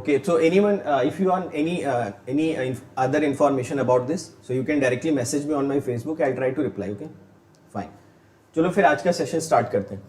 Okay, so anyone, if you want any other information about this, so you can directly message me on my Facebook. I'll try to reply. Okay, fine. चलो फिर आज का session start करते हैं.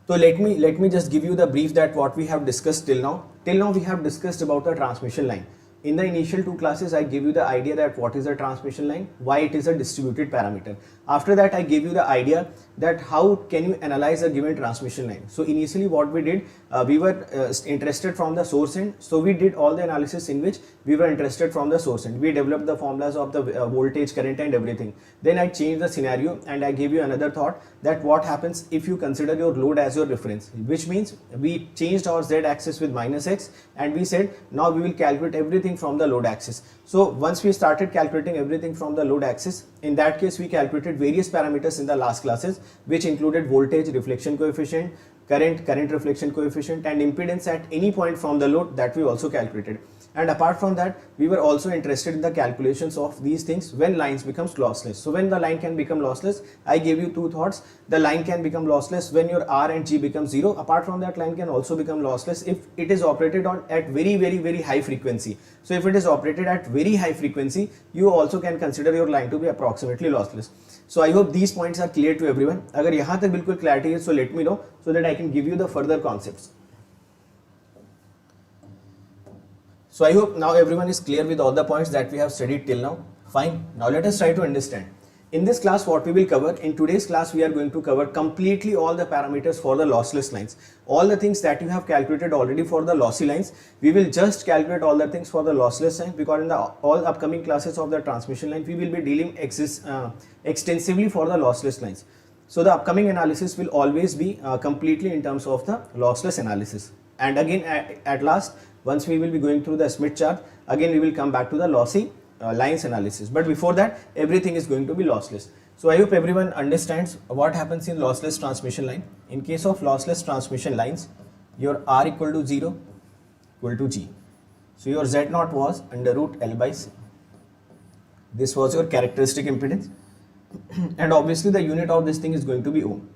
तो let me just give you the brief that what we have discussed till now. Till now we have discussed about the transmission line. In the initial two classes, I gave you the idea that what is a transmission line, why it is a distributed parameter. After that, I gave you the idea that how can you analyze a given transmission line. So initially what we did, we were interested from the source end. So we did all the analysis in which we were interested from the source end. We developed the formulas of the voltage, current and everything. Then I changed the scenario and I gave you another thought that what happens if you consider your load as your reference, which means we changed our z axis with minus x and we said now we will calculate everything from the load axis. So once we started calculating everything from the load axis, in that case we calculated various parameters in the last classes, which included voltage, reflection coefficient, current reflection coefficient and impedance at any point from the load, that we also calculated. And apart from that, we were also interested in the calculations of these things when lines becomes lossless. So when the line can become lossless, I gave you two thoughts. The line can become lossless when your R and G become 0. Apart from that, line can also become lossless if it is operated on at very high frequency. So if it is operated at very high frequency, you also can consider your line to be approximately lossless. So I hope these points are clear to everyone. अगर यहाँ तक बिल्कुल clarity है, so let me know so that I can give you the further concepts. So I hope now everyone is clear with all the points that we have studied till now. Fine. Now let us try to understand. In this class, what we will cover, in today's class, we are going to cover completely all the parameters for the lossless lines. All the things that you have calculated already for the lossy lines, we will just calculate all the things for the lossless line, because in the all upcoming classes of the transmission line, we will be dealing extensively for the lossless lines. So the upcoming analysis will always be completely in terms of the lossless analysis. And again, at last, once we will be going through the Smith chart, again we will come back to the lossy lines analysis. But before that, everything is going to be lossless. So I hope everyone understands what happens in lossless transmission line. In case of lossless transmission lines, your R equal to 0 equal to G. So your Z0 was under root L by C. This was your characteristic impedance. And obviously the unit of this thing is going to be ohm.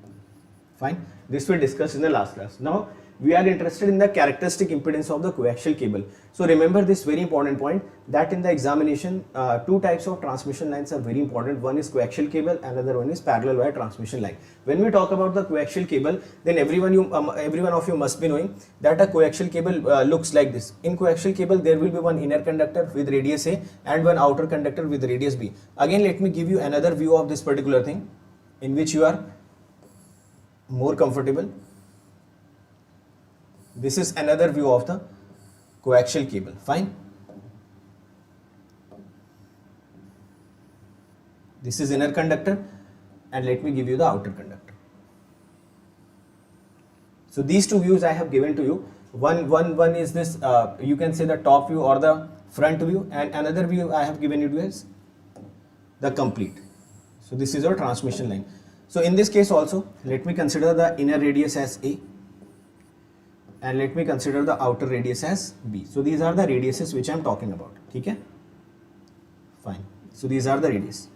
Fine. This we discussed in the last class. Now we are interested in the characteristic impedance of the coaxial cable. So remember this very important point, that in the examination, two types of transmission lines are very important. One is coaxial cable, another one is parallel wire transmission line. When we talk about the coaxial cable, then everyone of you must be knowing that a coaxial cable looks like this. In coaxial cable, there will be one inner conductor with radius A and one outer conductor with radius B. Again, let me give you another view of this particular thing in which you are more comfortable. This is another view of the coaxial cable. Fine. This is inner conductor and let me give you the outer conductor. So these two views I have given to you. One is this, you can say the top view or the front view, and another view I have given you as the complete. So this is your transmission line. So in this case also, let me consider the inner radius as A. And let me consider the outer radius as B. So these are the radiuses which I am talking about. Okay? Fine. So these are the radius.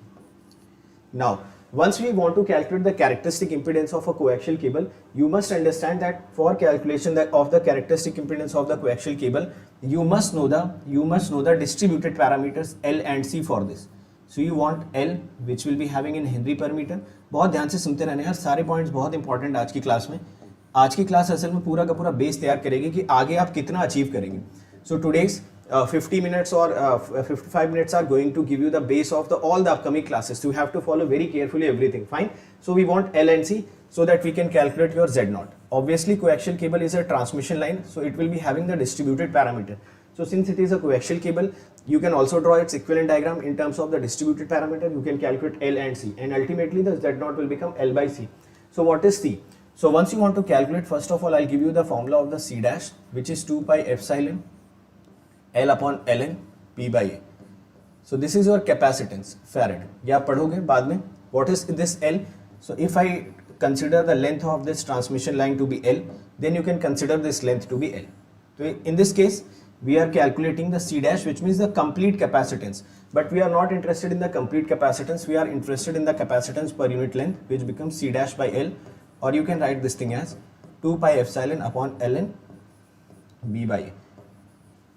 Now, once we want to calculate the characteristic impedance of a coaxial cable, you must understand that for calculation of the characteristic impedance of the coaxial cable, you must know the distributed parameters L and C for this. So you want L, which will be having in Henry per meter. बहुत ध्यान से सुनते रहने यार, सारे points बहुत important आज की क्लास में. आज की क्लास असल में पूरा का पूरा बेस तैयार करेगी कि आगे आप कितना अचीव करेंगे. So today's 50 minutes or 55 minutes are going to give you the base of all the upcoming classes. So you have to follow very carefully everything. Fine. So we want L and C so that we can calculate your Z0. Obviously coaxial cable is a transmission line, so it will be having the distributed parameter. So since it is a coaxial cable, you can also draw its equivalent diagram in terms of the distributed parameter. You can calculate L and C, and ultimately the Z0 will become L by C. So what is C? So once you want to calculate, first of all, I'll give you the formula of the C dash, which is 2 pi epsilon L upon ln P by A. So this is your capacitance, farad. ये आप पढ़ोगे बाद में. What is this L? So if I consider the length of this transmission line to be L, then you can consider this length to be L. So in this case, we are calculating the C dash, which means the complete capacitance. But we are not interested in the complete capacitance. We are interested in the capacitance per unit length, which becomes C dash by L. Or you can write this thing as 2 pi epsilon upon ln B by A.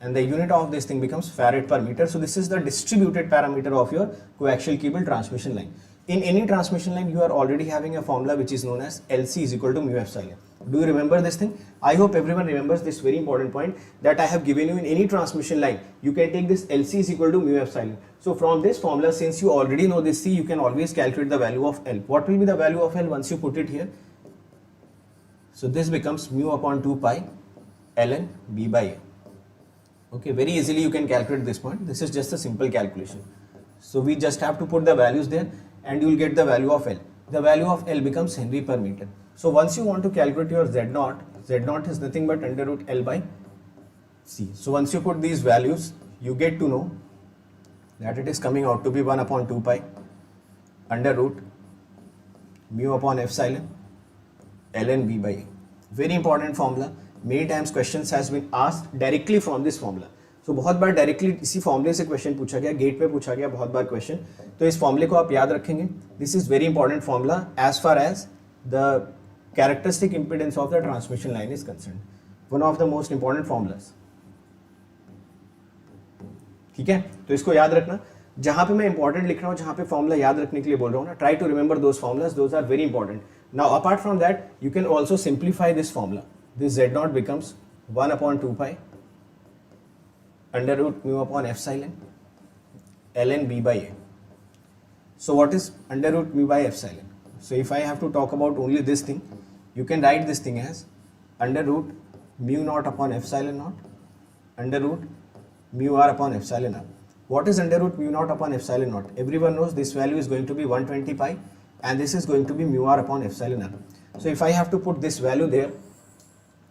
and the unit of this thing becomes farad per meter. So this is the distributed parameter of your coaxial cable transmission line. In any transmission line, you are already having a formula which is known as LC is equal to mu epsilon. Do you remember this thing? I hope everyone remembers this very important point that I have given you. In any transmission line, you can take this LC is equal to mu epsilon. So from this formula, since you already know this C, you can always calculate the value of L. What will be the value of L once you put it here? So this becomes mu upon 2 pi ln B by A. Okay, very easily you can calculate this point. This is just a simple calculation. So we just have to put the values there and you will get the value of L. The value of L becomes Henry per meter. So once you want to calculate your Z0 is nothing but under root L by C. So once you put these values, you get to know that it is coming out to be 1 upon 2 pi under root mu upon epsilon ln B by A. Very important formula. Many times questions has been asked directly from this formula. So बहुत बार directly इसी फॉर्मूले से question पूछा गया, gate पे पूछा गया बहुत बार क्वेश्चन. तो इस फॉर्मूले को आप याद रखेंगे. This is very important formula as far as the characteristic impedance of the transmission line is concern. One of the most important formulas. ठीक है, तो इसको याद रखना. जहां पे मैं इंपॉर्टेंट लिख रहा हूं, जहां पे फॉर्मूला याद रखने के लिए बोल रहा हूं ना, try to remember those formulas, those are very important. Now apart from that you can also simplify this formula. This Z0 becomes 1 upon 2 pi under root mu upon epsilon ln B by A. So what is under root mu by epsilon? So if I have to talk about only this thing, you can write this thing as under root mu naught upon epsilon naught under root mu r upon epsilon r. What is under root mu naught upon epsilon naught? Everyone knows this value is going to be 120 pi and this is going to be mu r upon epsilon r. So if I have to put this value there,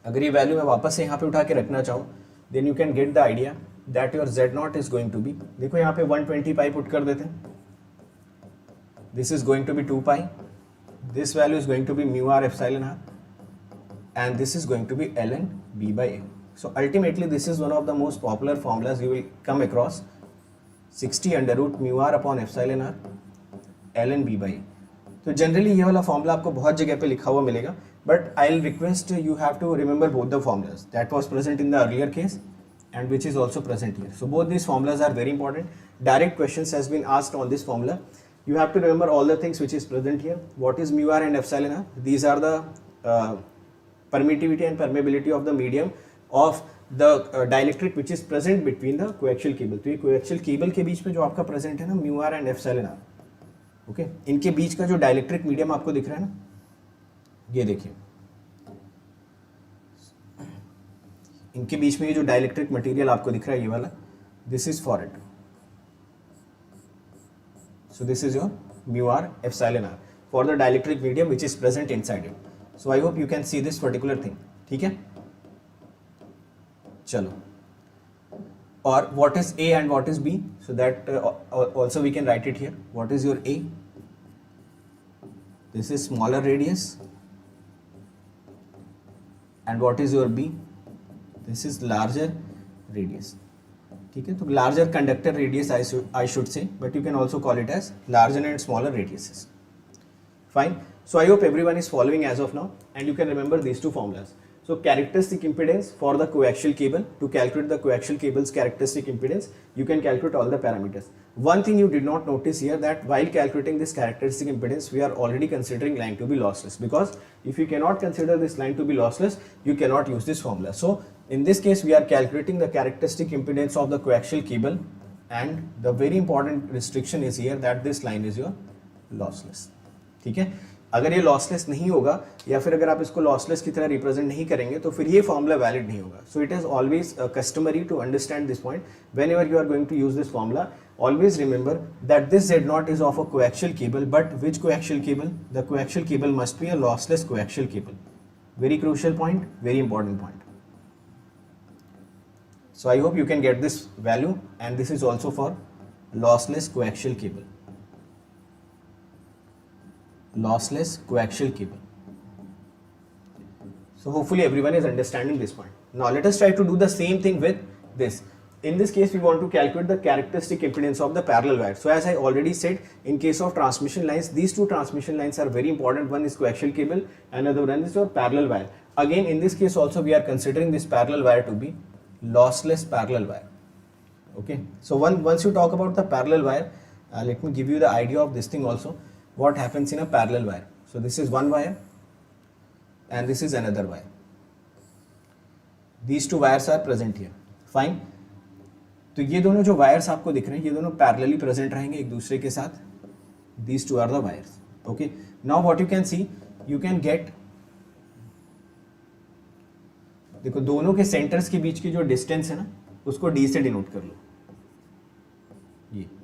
अगर ये value मैं वापस से यहाँ पे उठा के रखना चाहूँ, then you can get the idea that your Z0 is going to be, देखो यहाँ पे 120 पाई पुट कर देते हैं. This is going to be 2 pi, this value is going to be mu r epsilon r and this is going to be ln B by A. So ultimately this is one of the most popular formulas you will come across, 60 under root mu r upon epsilon r ln B by A. तो generally ये वाला formula आपको बहुत जगह पे लिखा हुआ मिलेगा, but I'll request you have to remember both the formulas that was present in the earlier case and which is also present here. So both these formulas are very important. Direct questions has been asked on this formula. You have to remember all the things which is present here. What is mu r and epsilon r? These are the permittivity and permeability of the medium of the dielectric which is present between the coaxial cable. तो ये coaxial cable के बीच में जो आपका present है ना mu r and epsilon r, okay, इनके बीच का जो डाइलेक्ट्रिक मीडियम आपको दिख रहा है ना, ये देखिए, इनके बीच में ये जो डाइलेक्ट्रिक मटेरियल आपको दिख रहा है ये वाला, this is forward. So this is your mu r epsilon r for the dielectric medium which is present inside it. So I hope you can see this particular thing. ठीक है, चलो. और what is A and what is B? So that also we can write it here. What is your A? This is smaller radius. And what is your B? This is larger radius. ठीक है, तो larger conductor radius I should say, but you can also call it as larger and smaller radiuses. Fine. So I hope everyone is following as of now, and you can remember these two formulas. So characteristic impedance for the coaxial cable, to calculate the coaxial cable's characteristic impedance, you can calculate all the parameters. One thing you did not notice here, that while calculating this characteristic impedance, we are already considering line to be lossless, because if you cannot consider this line to be lossless, you cannot use this formula. So in this case, we are calculating the characteristic impedance of the coaxial cable, and the very important restriction is here that this line is your lossless. ठीक है, अगर ये lossless नहीं होगा या फिर अगर आप इसको लॉसलेस की तरह रिप्रेजेंट नहीं करेंगे तो फिर ये फॉर्मूला वैलिड नहीं होगा. So it is always customary to understand this point whenever you are going to use this formula. Always remember that this Z0 is of a coaxial cable, but which coaxial cable? The coaxial cable must be a lossless coaxial cable. Very crucial point, very important point. So I hope you can get this value, and this is also for lossless coaxial cable. Lossless coaxial cable. So hopefully everyone is understanding this point. Now let us try to do the same thing with this. In this case, we want to calculate the characteristic impedance of the parallel wire. So as I already said, in case of transmission lines, these two transmission lines are very important. One is coaxial cable, another one is your parallel wire. Again, in this case also we are considering this parallel wire to be lossless parallel wire. Okay, so once you talk about the parallel wire, let me give you the idea of this thing also, what happens in a parallel wire. So this is one wire and this is another wire. These two wires are present here. Fine. तो ये दोनों जो wires आपको दिख रहे हैं ये दोनों पैरेलली प्रेजेंट रहेंगे एक दूसरे के साथ. These two are the wires. Okay, now what you can see, you can get, देखो दोनों के सेंटर्स के बीच की जो डिस्टेंस है ना उसको डी से डिनोट कर लो.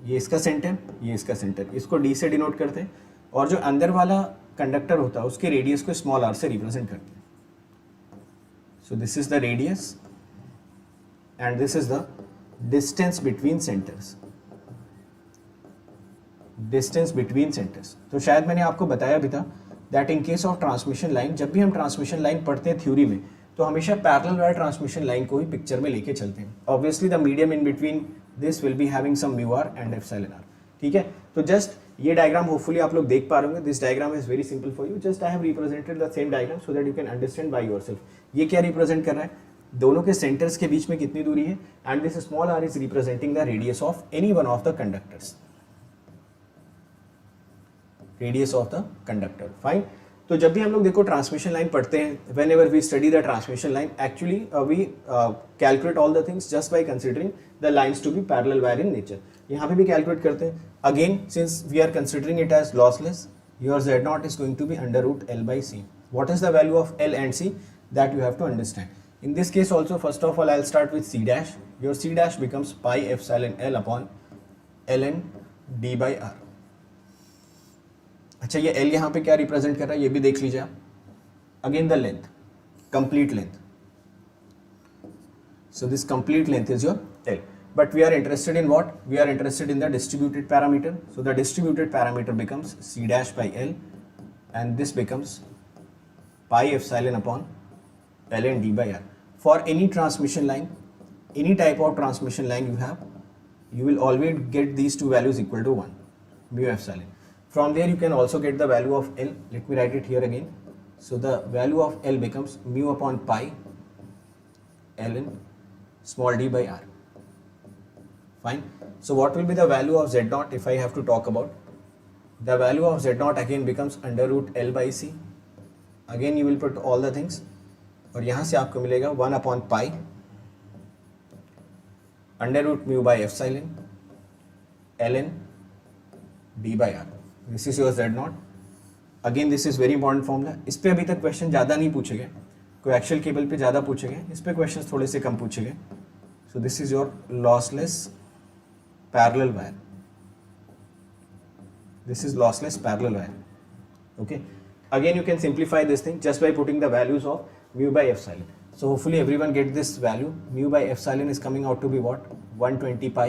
ये इसका सेंटर, ये इसका सेंटर, इसको डी से डिनोट करते हैं और जो अंदर वाला कंडक्टर होता है उसके रेडियस को स्मॉल आर से रिप्रेजेंट करते हैं. सो this is the radius and this is the distance between centres. Distance between centres. तो शायद मैंने आपको बताया भी था that in case of transmission line, जब भी हम ट्रांसमिशन लाइन पढ़ते हैं थ्योरी में तो हमेशा पैरेलल वायर ट्रांसमिशन लाइन को ही पिक्चर में लेके चलते हैं. Obviously the medium in between this will be having some mu r and epsilon r. ठीक है, तो जस्ट ये डायग्राम होपफुली आप लोग देख पा रहे होंगे. This diagram is very simple for you. Just I have represented the same diagram so that you can understand by yourself. ये क्या रिप्रेजेंट कर रहा है, दोनों के सेंटर्स के बीच में कितनी दूरी है, and this small r is representing the radius of any one of the conductors. Radius of the conductor. Fine. तो जब भी हम लोग देखो ट्रांसमिशन लाइन पढ़ते हैं, whenever we study the transmission line, actually we calculate all the things just by considering the lines to be parallel wire in nature. यहाँ पे भी कैलकुलेट करते हैं. Again since we are considering it as lossless, your Z naught is going to be under root L by C. What is the value of L and C, that you have to understand. In this case also, first of all, I'll start with C dash. Your C dash becomes pi epsilon L upon ln d by r. अच्छा, ये L यहाँ पे क्या represent कर रहा है ये भी देख लीजिए आप. Again the length, complete length. So this complete length is your L. But we are interested in what? We are interested in the distributed parameter. So the distributed parameter becomes C dash by L, and this becomes pi epsilon upon ln d by r. For any transmission line, any type of transmission line you have, you will always get these two values equal to 1, mu epsilon. From there you can also get the value of L. Let me write it here again. So the value of L becomes mu upon pi ln small d by r. Fine. So what will be the value of Z naught if I have to talk about? The value of Z naught again becomes under root L by C. Again you will put all the things. और यहाँ से आपको मिलेगा 1 upon pi under root mu by epsilon ln d by r. This is your z naught. Again this is very important formula. इस पे अभी तक question ज़्यादा नहीं पूछे गए, कोएक्सियल केबल पे ज़्यादा पूछे गए, इस पे क्वेश्चन थोड़े से कम पूछे गए. सो this is your lossless parallel wire. This is lossless parallel wire. Okay, again you can simplify this thing just by putting the values of mu by epsilon. So hopefully everyone get this value. Mu by epsilon is coming out to be what? 120 pi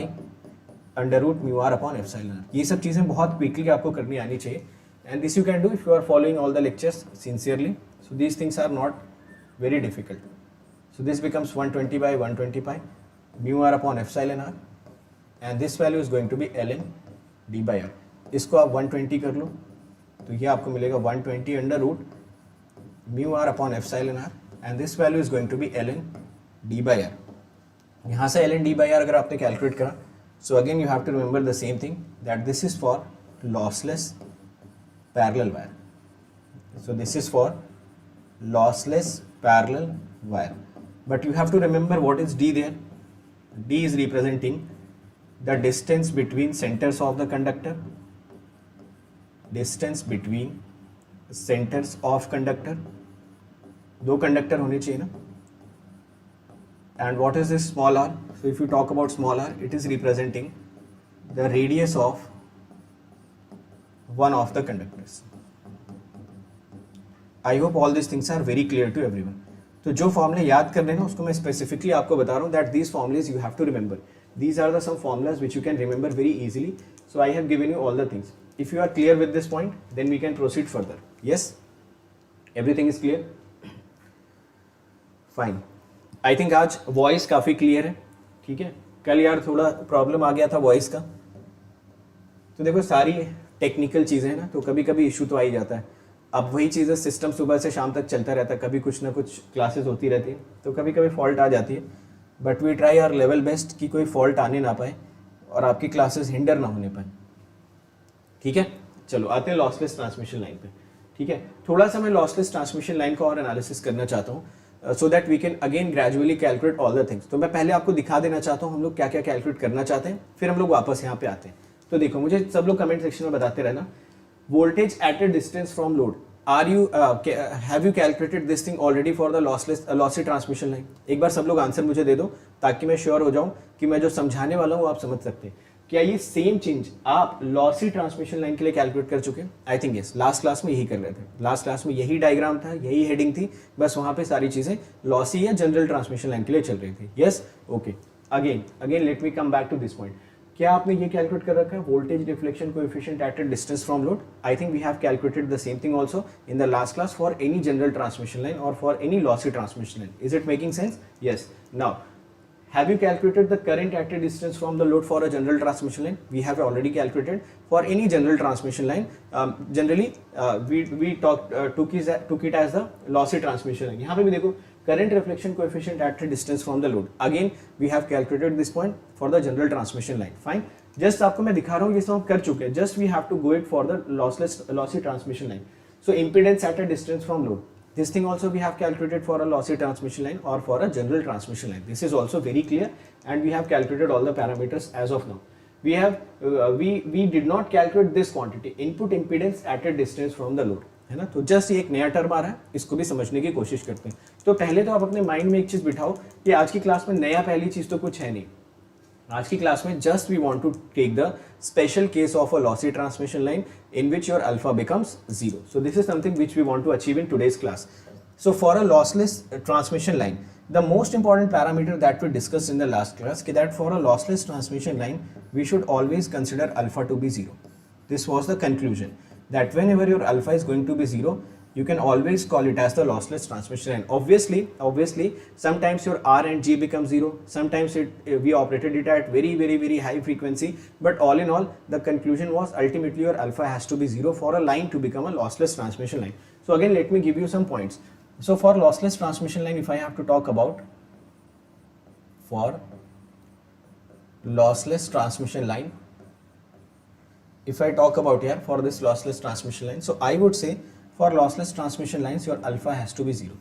under root mu r upon epsilon. ये सब चीज़ें बहुत quickly आपको करनी आनी चाहिए. And this you can do if you are following all the lectures sincerely. So these things are not very difficult. So this becomes 120 by 120 pi mu r upon epsilon r, and this value is going to be ln d by r. इसको आप 120 कर लो तो ये आपको मिलेगा 120 under root mu r upon epsilon r, and this value is going to be ln d by r. यहाँ से ln d by r अगर आपने कैलकुलेट करा, so again you have to remember the same thing that this is for lossless parallel wire. So this is for lossless parallel wire, but you have to remember what is d there. D is representing the distance between centers of the conductor. Distance between centers of conductor. दो conductor होने चाहिए ना. And what is this small r? So if you talk about small r, it is representing the radius of one of the conductors. I hope all this things are very clear to everyone. तो जो फॉर्मूले याद कर लेना उसको मैं specifically आपको बता रहा हूँ that these formulas you have to remember. These are the some formulas which you can remember very easily. So I have given you all the things. If you are clear with this point then we can proceed further. Yes, everything is clear. Fine. I think आज voice काफ़ी clear है. ठीक है, कल यार थोड़ा problem आ गया था वॉइस का. तो देखो सारी टेक्निकल चीज़ें हैं ना, तो कभी कभी इशू तो आ ही जाता है. अब वही चीज़ें सिस्टम सुबह से शाम तक चलता रहता है, कभी कुछ ना कुछ क्लासेस होती रहती है, तो कभी कभी फॉल्ट आ जाती है. But we try our level best कि कोई फॉल्ट आने ना पाए और आपकी क्लासेस हिंडर ना होने पाए। ठीक है, चलो आते हैं लॉसलेस ट्रांसमिशन लाइन पे। ठीक है, थोड़ा सा मैं लॉसलेस ट्रांसमिशन लाइन का और एनालिसिस करना चाहता हूँ so that we can again gradually calculate all the things. तो मैं पहले आपको दिखा देना चाहता हूँ हम लोग क्या क्या कैलकुलेट करना चाहते हैं, फिर हम लोग वापस यहाँ पे आते हैं। तो देखो, मुझे सब लोग कमेंट सेक्शन में बताते रहना, voltage at a distance from load, are you have you calculated this thing already for the lossy transmission line. एक बार सब लोग आंसर मुझे दे दो ताकि मैं श्योर हो जाऊं कि मैं जो समझाने वाला हूं आप समझ सकते हैं। क्या ये सेम चेंज आप लॉसी ट्रांसमिशन लाइन के लिए कैलकुलेट कर चुके हैं? I think yes, last class में यही कर रहे थे। लास्ट क्लास में यही डायग्राम था, यही हेडिंग थी, बस वहां पे सारी चीजें लॉसी या जनरल ट्रांसमिशन लाइन के लिए चल रही थी। Yes, okay. Again let me come back to this point. क्या आपने ये कैलकुलेट कर रखा है voltage reflection coefficient at a distance from load? I think we have calculated the same thing also in the last class for any general transmission line और for any lossy transmission line. Is it making sense? Yes. Now have you calculated the current at a distance from the load for a general transmission line? We have already calculated for any general transmission line. Generally we took it as the lossy transmission line. यहाँ पे भी देखो, current reflection coefficient at a distance from the load, again we have calculated this point for the general transmission line. Fine, just आपको मैं दिखा रहा हूँ, ये सब हम कर चुके हैं, just we have to go it for the lossy transmission line. So impedance at a distance from load, this thing also we have calculated for a lossy transmission line or for a general transmission line. This is also very clear, and we have calculated all the parameters as of now. We have we did not calculate this quantity, input impedance at a distance from the load, है ना। तो just ये एक नया term आ रहा है, इसको भी समझने की कोशिश करते हैं। तो पहले तो आप अपने माइंड में एक चीज बिठाओ कि आज की क्लास में नया पहली चीज तो कुछ है नहीं। आज की क्लास में just we want to take the special case of a lossy transmission line in which your alpha becomes 0. So this is something which we want to achieve in today's class. So for a lossless transmission line, the most important parameter that we discussed in the last class is that for a lossless transmission line, we should always consider alpha to be 0. This was the conclusion, that whenever your alpha is going to be 0, you can always call it as the lossless transmission line. Obviously sometimes your R and G becomes 0, sometimes we operated it at very high frequency, but all in all the conclusion was ultimately your alpha has to be 0 for a line to become a lossless transmission line. So again let me give you some points. So for lossless transmission line, if I have to talk about for lossless transmission line, if I talk about here for this lossless transmission line, so I would say for lossless transmission lines your alpha has to be 0,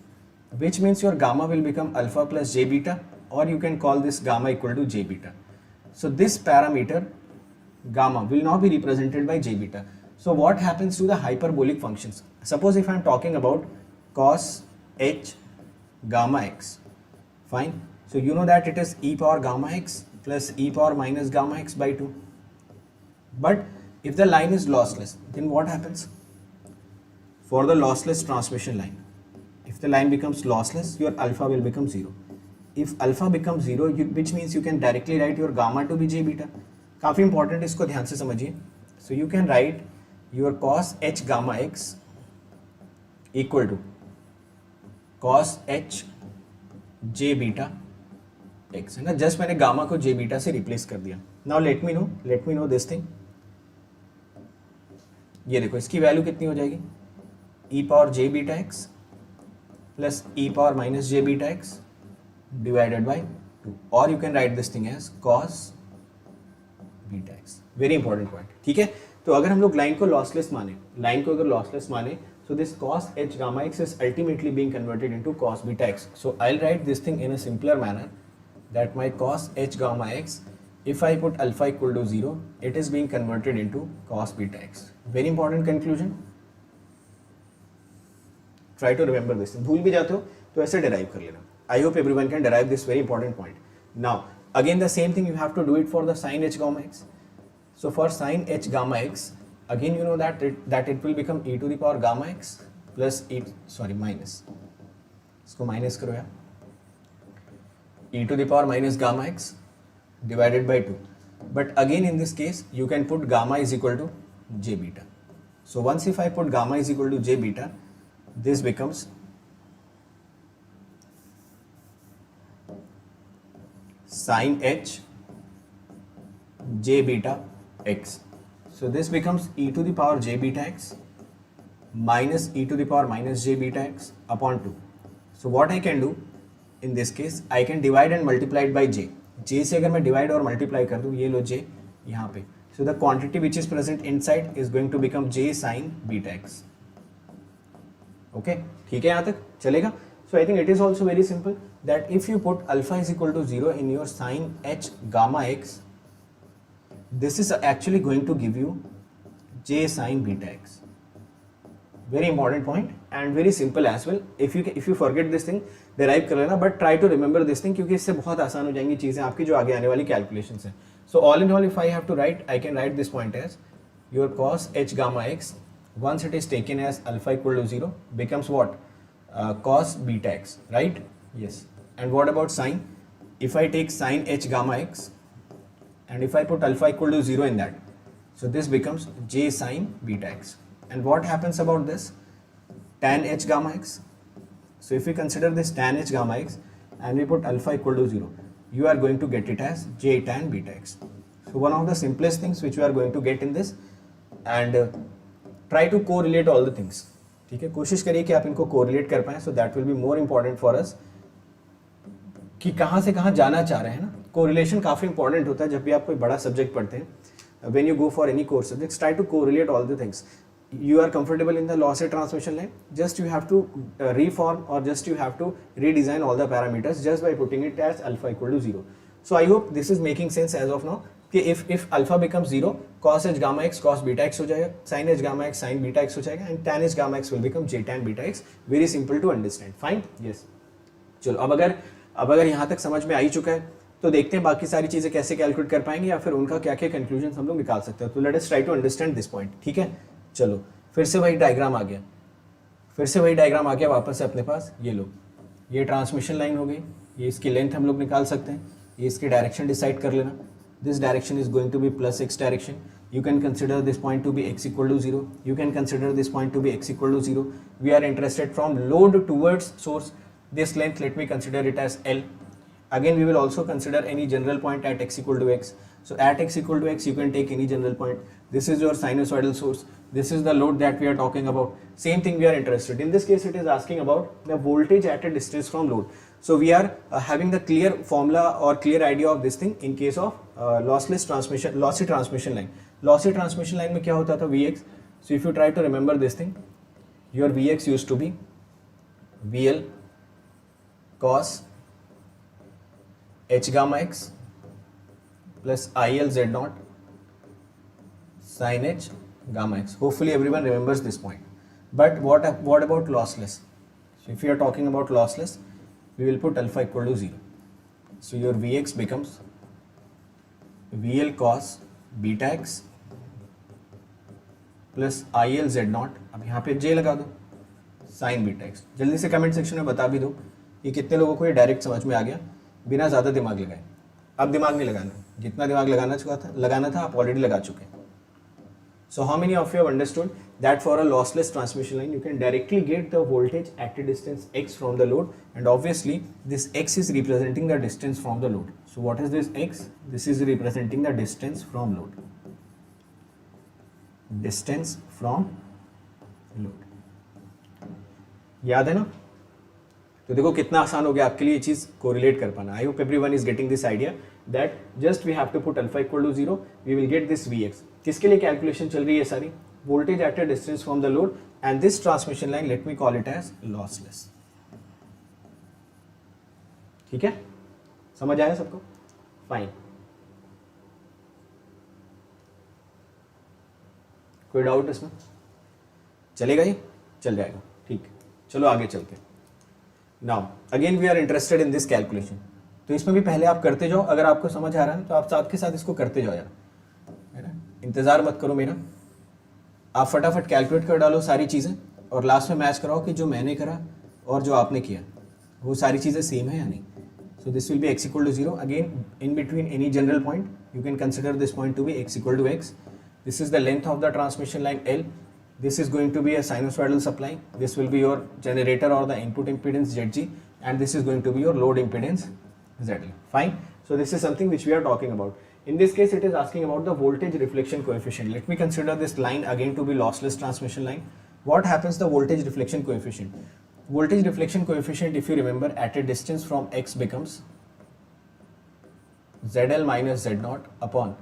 which means your gamma will become alpha plus j beta, or you can call this gamma equal to j beta. So this parameter gamma will now be represented by j beta. So what happens to the hyperbolic functions? Suppose if I am talking about cos h gamma x, fine. So you know that it is e power gamma x plus e power minus gamma x by 2. But if the line is lossless, then what happens? For the lossless transmission line, if the line becomes lossless, your alpha will become 0. If alpha becomes 0, which means you can directly write your gamma to be j beta. काफी important, इसको ध्यान से समझिए. So you can write your cos h gamma x equal to cos h j beta x, है ना। Just मैंने gamma को j beta से रिप्लेस कर दिया. Now let me know this thing. ये देखो, इसकी वैल्यू कितनी हो जाएगी? e power j beta x plus e power minus j beta x divided by 2, or you can write this thing as cos beta x. Very important point. ठीक है, तो अगर हम लोग लाइन को लॉसलेस माने, so this cos h gamma x is ultimately being converted into cos beta x. So I'll write this thing in a simpler manner, that my cos h gamma x, if I put alpha equal to 0, it is being converted into cos beta x. Very important conclusion. Try to remember this. भूल भी जाते हो तो ऐसे derive कर लेना. I hope everyone can derive this very important point. Now again the same thing you have to do it for the sin h gamma x. So for sin h gamma x, again you know that it will become e to the power gamma x plus minus. इसको minus करो यार. E to the power minus gamma x divided by 2. But again in this case you can put gamma is equal to j beta. So once if I put gamma is equal to j beta, this becomes sin h j beta x. So this becomes e to the power j beta x minus e to the power minus j beta x upon 2. So what I can do in this case I can divide and multiply it by j. j से अगर मैं divide और multiply कर दूँ, ये लो j यहाँ पे, so the quantity which is present inside is going to become j sin beta x. Okay, ठीक है यहाँ तक चलेगा? So I think it is also very simple that if you put alpha is equal to 0 in your sin h gamma x, this is actually going to give you j sin beta x. Very important point and very simple as well. If you forget this thing, derive कर लेना, but try to remember this thing क्योंकि इससे बहुत आसान हो जाएंगी चीजें आपकी जो आगे आने वाली calculations हैं. So all in all, if I have to write, I can write this point as your cos h gamma x, once it is taken as alpha equal to 0, becomes what? Cos beta x, right? Yes. And what about sine? If I take sin h gamma x and if I put alpha equal to 0 in that, so this becomes j sin beta x. And what happens about this? Tan h gamma x. So if we consider this tan h gamma x and we put alpha equal to 0, you are going to get it as j tan beta x. So one of the simplest things which we are going to get in this, and try to correlate all the things. ठीक है, कोशिश करिए कि आप इनको correlate कर पाएं, so that will be more important for us कि कहाँ से कहाँ जाना चाह रहे हैं ना. Correlation काफ़ी important होता है जब भी आप कोई बड़ा subject पढ़ते हैं. When you go for any course subjects, try to correlate all the things. You are comfortable in the lossy transmission line, just you have to reform or just you have to redesign all the parameters just by putting it as alpha equal to 0. So I hope this is making sense as of now कि if alpha becomes 0, cos h gamma x cos beta x हो जाएगा, sin h gamma x sin beta x हो जाएगा, and tan h gamma x will become j tan beta x. Very simple to understand. Fine? Yes. चलो अब अगर यहाँ तक समझ में आ ही चुका है तो देखते हैं बाकी सारी चीजें कैसे कैलकुलेट कर पाएंगे या फिर उनका क्या क्या कंक्लूजन हम लोग निकाल सकते हैं. तो let us try to understand this point. ठीक है, चलो फिर से वही डायग्राम आ गया वापस से अपने पास. ये लो, ये ट्रांसमिशन लाइन हो गई, ये इसकी लेंथ हम लोग निकाल सकते हैं, ये इसकी डायरेक्शन डिसाइड कर लेना. This direction is going to be plus x direction. You can consider this point to be x equal to 0. You can consider this point to be x equal to 0. We are interested from load towards source. This length, let me consider it as L. Again, we will also consider any general point at x equal to x. So at x equal to x, you can take any general point. This is your sinusoidal source. This is the load that we are talking about. Same thing we are interested. In this case, it is asking about the voltage at a distance from load. So we are having the clear formula or clear idea of this thing in case of lossy transmission line. Lossy transmission line में क्या होता था? Vx. So if you try to remember this thing, your Vx used to be VL cos h gamma x plus IL z naught sin h gamma x. Hopefully everyone remembers this point. But what about lossless? So if you are talking about lossless, we will put alpha equal to 0. So your Vx becomes VL cos beta x plus IL z naught. अब यहाँ पे j लगा दो, sin beta x. जल्दी से comment section में बता भी दो कि कितने लोगों को ये डायरेक्ट समझ में आ गया बिना ज़्यादा दिमाग लगाए. अब दिमाग नहीं लगाना, जितना दिमाग लगाना था आप ऑलरेडी लगा चुके हैं. So how many of you have understood that for a lossless transmission line you can directly get the voltage at a distance x from the load, and obviously this x is representing the distance from the load. So what is this x? This is representing the distance from load. Distance from load. याद है ना? तो देखो कितना आसान हो गया आपके लिए ये चीज कोरिलेट कर पाना. I hope everyone is getting this idea that just we have to put alpha equal to 0, we will get this Vx. किसके लिए कैलकुलेशन चल रही है सारी? Voltage at a distance from the load, and this transmission line let me call it as lossless. ठीक है, समझ आया सबको? फाइन. कोई डाउट इसमें? चलेगा ये? चल जाएगा. ठीक, चलो आगे चलते हैं. Now again we are interested in this calculation. तो इसमें भी पहले आप करते जाओ, अगर आपको समझ आ रहा है तो आप साथ के साथ इसको करते जाओ यार, है ना. इंतजार मत करो मेरा, आप फटाफट कैलकुलेट कर डालो सारी चीज़ें और लास्ट में मैच कराओ कि जो मैंने करा और जो आपने किया वो सारी चीज़ें सेम है या नहीं. So this will be x equal to 0. Again in between any general point you can consider this point to be x equal to x. This is the length of the transmission line L. This is going to be a sinusoidal supply. This will be your generator or the input impedance Zg, and this is going to be your load impedance ZL. Fine. So this is something which we are talking about. In this case, it is asking about the voltage reflection coefficient. Let me consider this line again to be lossless transmission line. What happens the voltage reflection coefficient? voltage reflection coefficient, if you remember, at a distance from x becomes ZL minus Z0 upon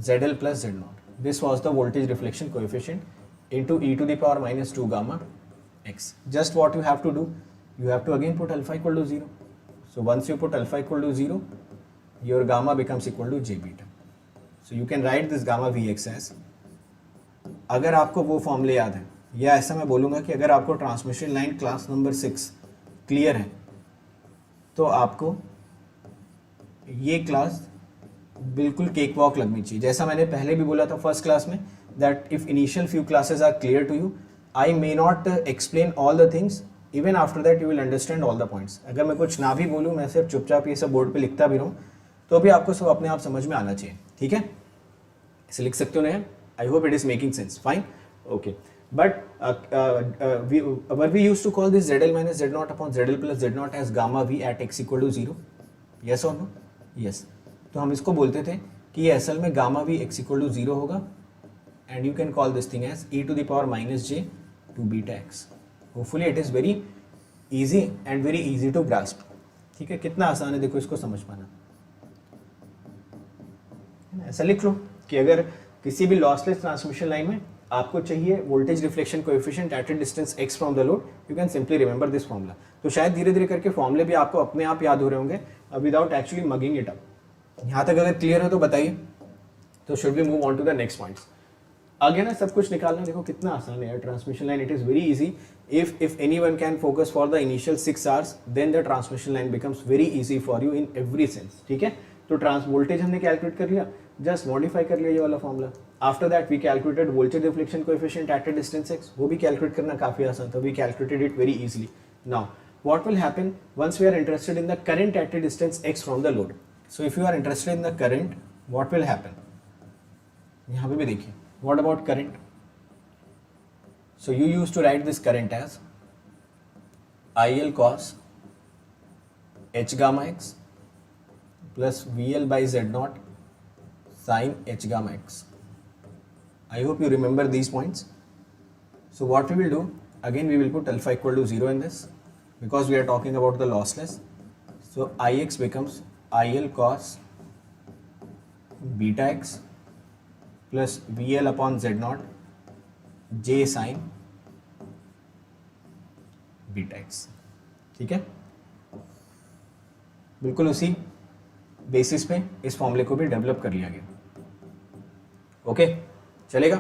ZL plus Z0. This was the voltage reflection coefficient into e to the power minus 2 gamma x. Just what you have to do, you have to again put alpha equal to 0. So once you put alpha equal to 0, your gamma becomes equal to j beta. So you can write this gamma Vx as, अगर आपको वो फॉर्मूले याद है, या ऐसा मैं बोलूँगा कि अगर आपको transmission line class number 6 clear है तो आपको ये क्लास बिल्कुल केक वॉक लगनी चाहिए. जैसा मैंने पहले भी बोला था फर्स्ट क्लास में, that if initial few classes are clear to you, I may not explain all the things, even after that you will understand all the points. अगर मैं कुछ ना भी बोलूँ, मैं सिर्फ चुपचाप ये सब बोर्ड पे लिखता भी रहूँ, तो भी आपको सब अपने आप समझ में आना चाहिए. ठीक है, इसे लिख सकते हो ना. I hope it is making sense. Fine, okay. But we used to call this ZL minus Z0 upon ZL plus Z0 as gamma V at x equal to 0. Yes or no? Yes. तो हम इसको बोलते थे कि ये असल में gamma V x equal to 0 होगा, and you can call this thing as e to the power minus j to beta x. Hopefully it is very easy and very easy to grasp. ठीक है, कितना आसान है देखो इसको समझ पाना. ऐसा लिख लो कि अगर किसी भी लॉसलेस ट्रांसमिशन लाइन में आपको चाहिए voltage reflection coefficient at a distance x from the load, you can simply remember this formula. तो शायद धीरे धीरे करके फॉर्मूले भी आपको अपने आप याद हो रहे होंगे without actually mugging it up. यहाँ तक अगर क्लियर हो तो बताइए. तो should we move on to the next points. आगे ना सब कुछ निकालना देखो कितना आसान है transmission line. It is very easy. if anyone can focus for the initial 6 hours, then the transmission line becomes very easy for you in every sense. ठीक है, तो ट्रांस वोल्टेज हमने कैलकुलेट कर लिया, जस्ट मॉडिफाई कर लिया ये वाला formula. After that we calculated voltage reflection coefficient at a distance x. वो भी कैलकुलेट करना काफी आसान था. We calculated it very easily. Now what will happen once we are interested in the current at a distance x from the load? So if you are interested in the current, what will happen? यहाँ पे भी देखिए, what about current? So you used to write this current as IL cos h gamma x plus VL by Z0 sin h gamma x. I hope you remember these points. So what we will do, again we will put alpha equal to 0 in this, because we are talking about the lossless. So Ix becomes IL cos beta x plus VL upon Z0 J sin beta x. ठीक है, बिल्कुल उसी basis पे इस फॉर्मूले को भी develop कर लिया गया. ओके, चलेगा,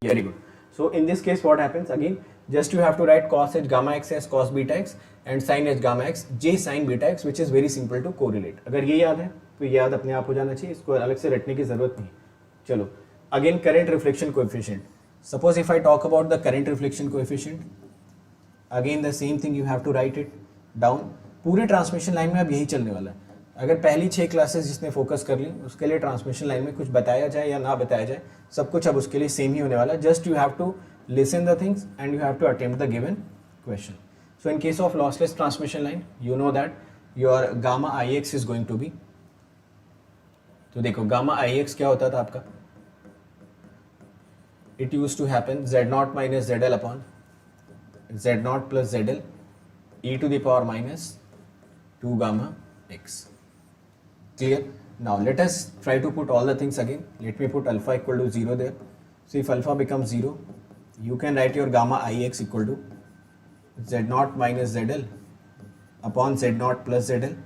very good. So in this case what happens, again just you have to write cos h gamma x as cos beta x and sin h gamma x j sin beta x, which is very simple to correlate. अगर ये याद है तो ये याद अपने आप हो जाना चाहिए, इसको अलग से रटने की जरूरत नहीं. चलो, again current reflection coefficient. Suppose if I talk about the current reflection coefficient, again the same thing, you have to write it down. पूरे ट्रांसमिशन लाइन में अब यही चलने वाला है. अगर पहली 6 क्लासेस जिसने फोकस कर ली, उसके लिए ट्रांसमिशन लाइन में कुछ बताया जाए या ना बताया जाए, सब कुछ अब उसके लिए सेम ही होने वाला है. Just you have to listen the things and you have to attempt the given question. So in case of lossless transmission line, you know that your gamma Ix is going to be, तो देखो gamma Ix क्या होता था आपका, it used to happen Z0 minus ZL upon Z0 plus ZL e to the power minus 2 gamma x. Clear? Now let us try to put all the things again. Let me put alpha equal to 0 there. So if alpha becomes 0, you can write your gamma Ix equal to Z0 minus ZL upon Z0 plus ZL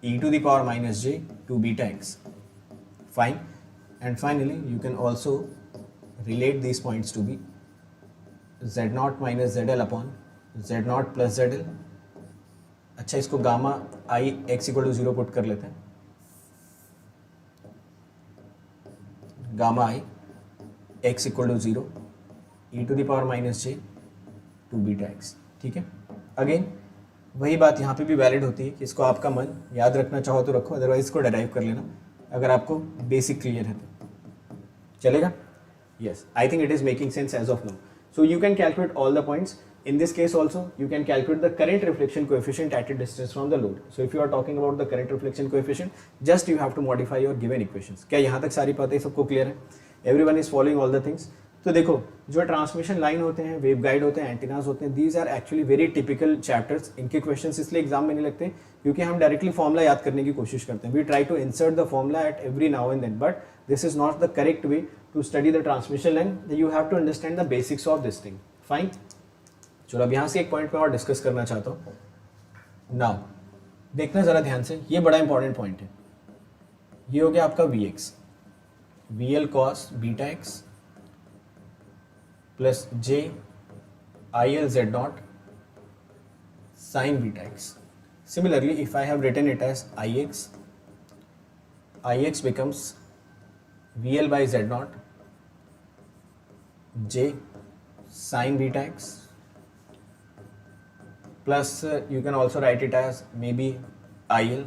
e to the power minus j to beta x. Fine. And finally you can also relate these points to be Z0 minus ZL upon Z0 plus ZL. अच्छा, इसको gamma i x equal to 0 put कर लेते हैं. Gamma i x equal to 0 e to the power minus j two beta x. ठीक है, again वही बात यहाँ पे भी वैलिड होती है कि इसको आपका मन याद रखना चाहो तो रखो, अदरवाइज इसको डेराइव कर लेना अगर आपको बेसिक क्लियर है तो. चलेगा? Yes, I think it is making sense as of now. So you can calculate all the points. In this case also you can calculate the current reflection coefficient at a distance from the load. So if you are talking about the current reflection coefficient, just you have to modify your given equations. क्या यहाँ तक सारी बातें सबको clear है? Everyone is following all the things. तो देखो जो ट्रांसमिशन लाइन होते हैं, वेव गाइड होते हैं, एंटीनास होते हैं, these are actually very typical chapters. इनके क्वेश्चंस इसलिए एग्जाम में नहीं लगते क्योंकि हम डायरेक्टली फॉर्मूला याद करने की कोशिश करते हैं. We try to insert the formula at every now and then, but this is not the correct way to study the transmission line. You have to understand the basics of this thing. Fine. चलो अब यहाँ से एक point मैं और discuss करना चाहता हूँ. नाउ देखना जरा ध्यान से, ये बड़ा इंपॉर्टेंट पॉइंट है. ये हो गया आपका Vx, VL cos beta x plus J IL Z naught sin beta x. Similarly, if I have written it as Ix becomes VL by Z naught J sin beta x plus you can also write it as maybe IL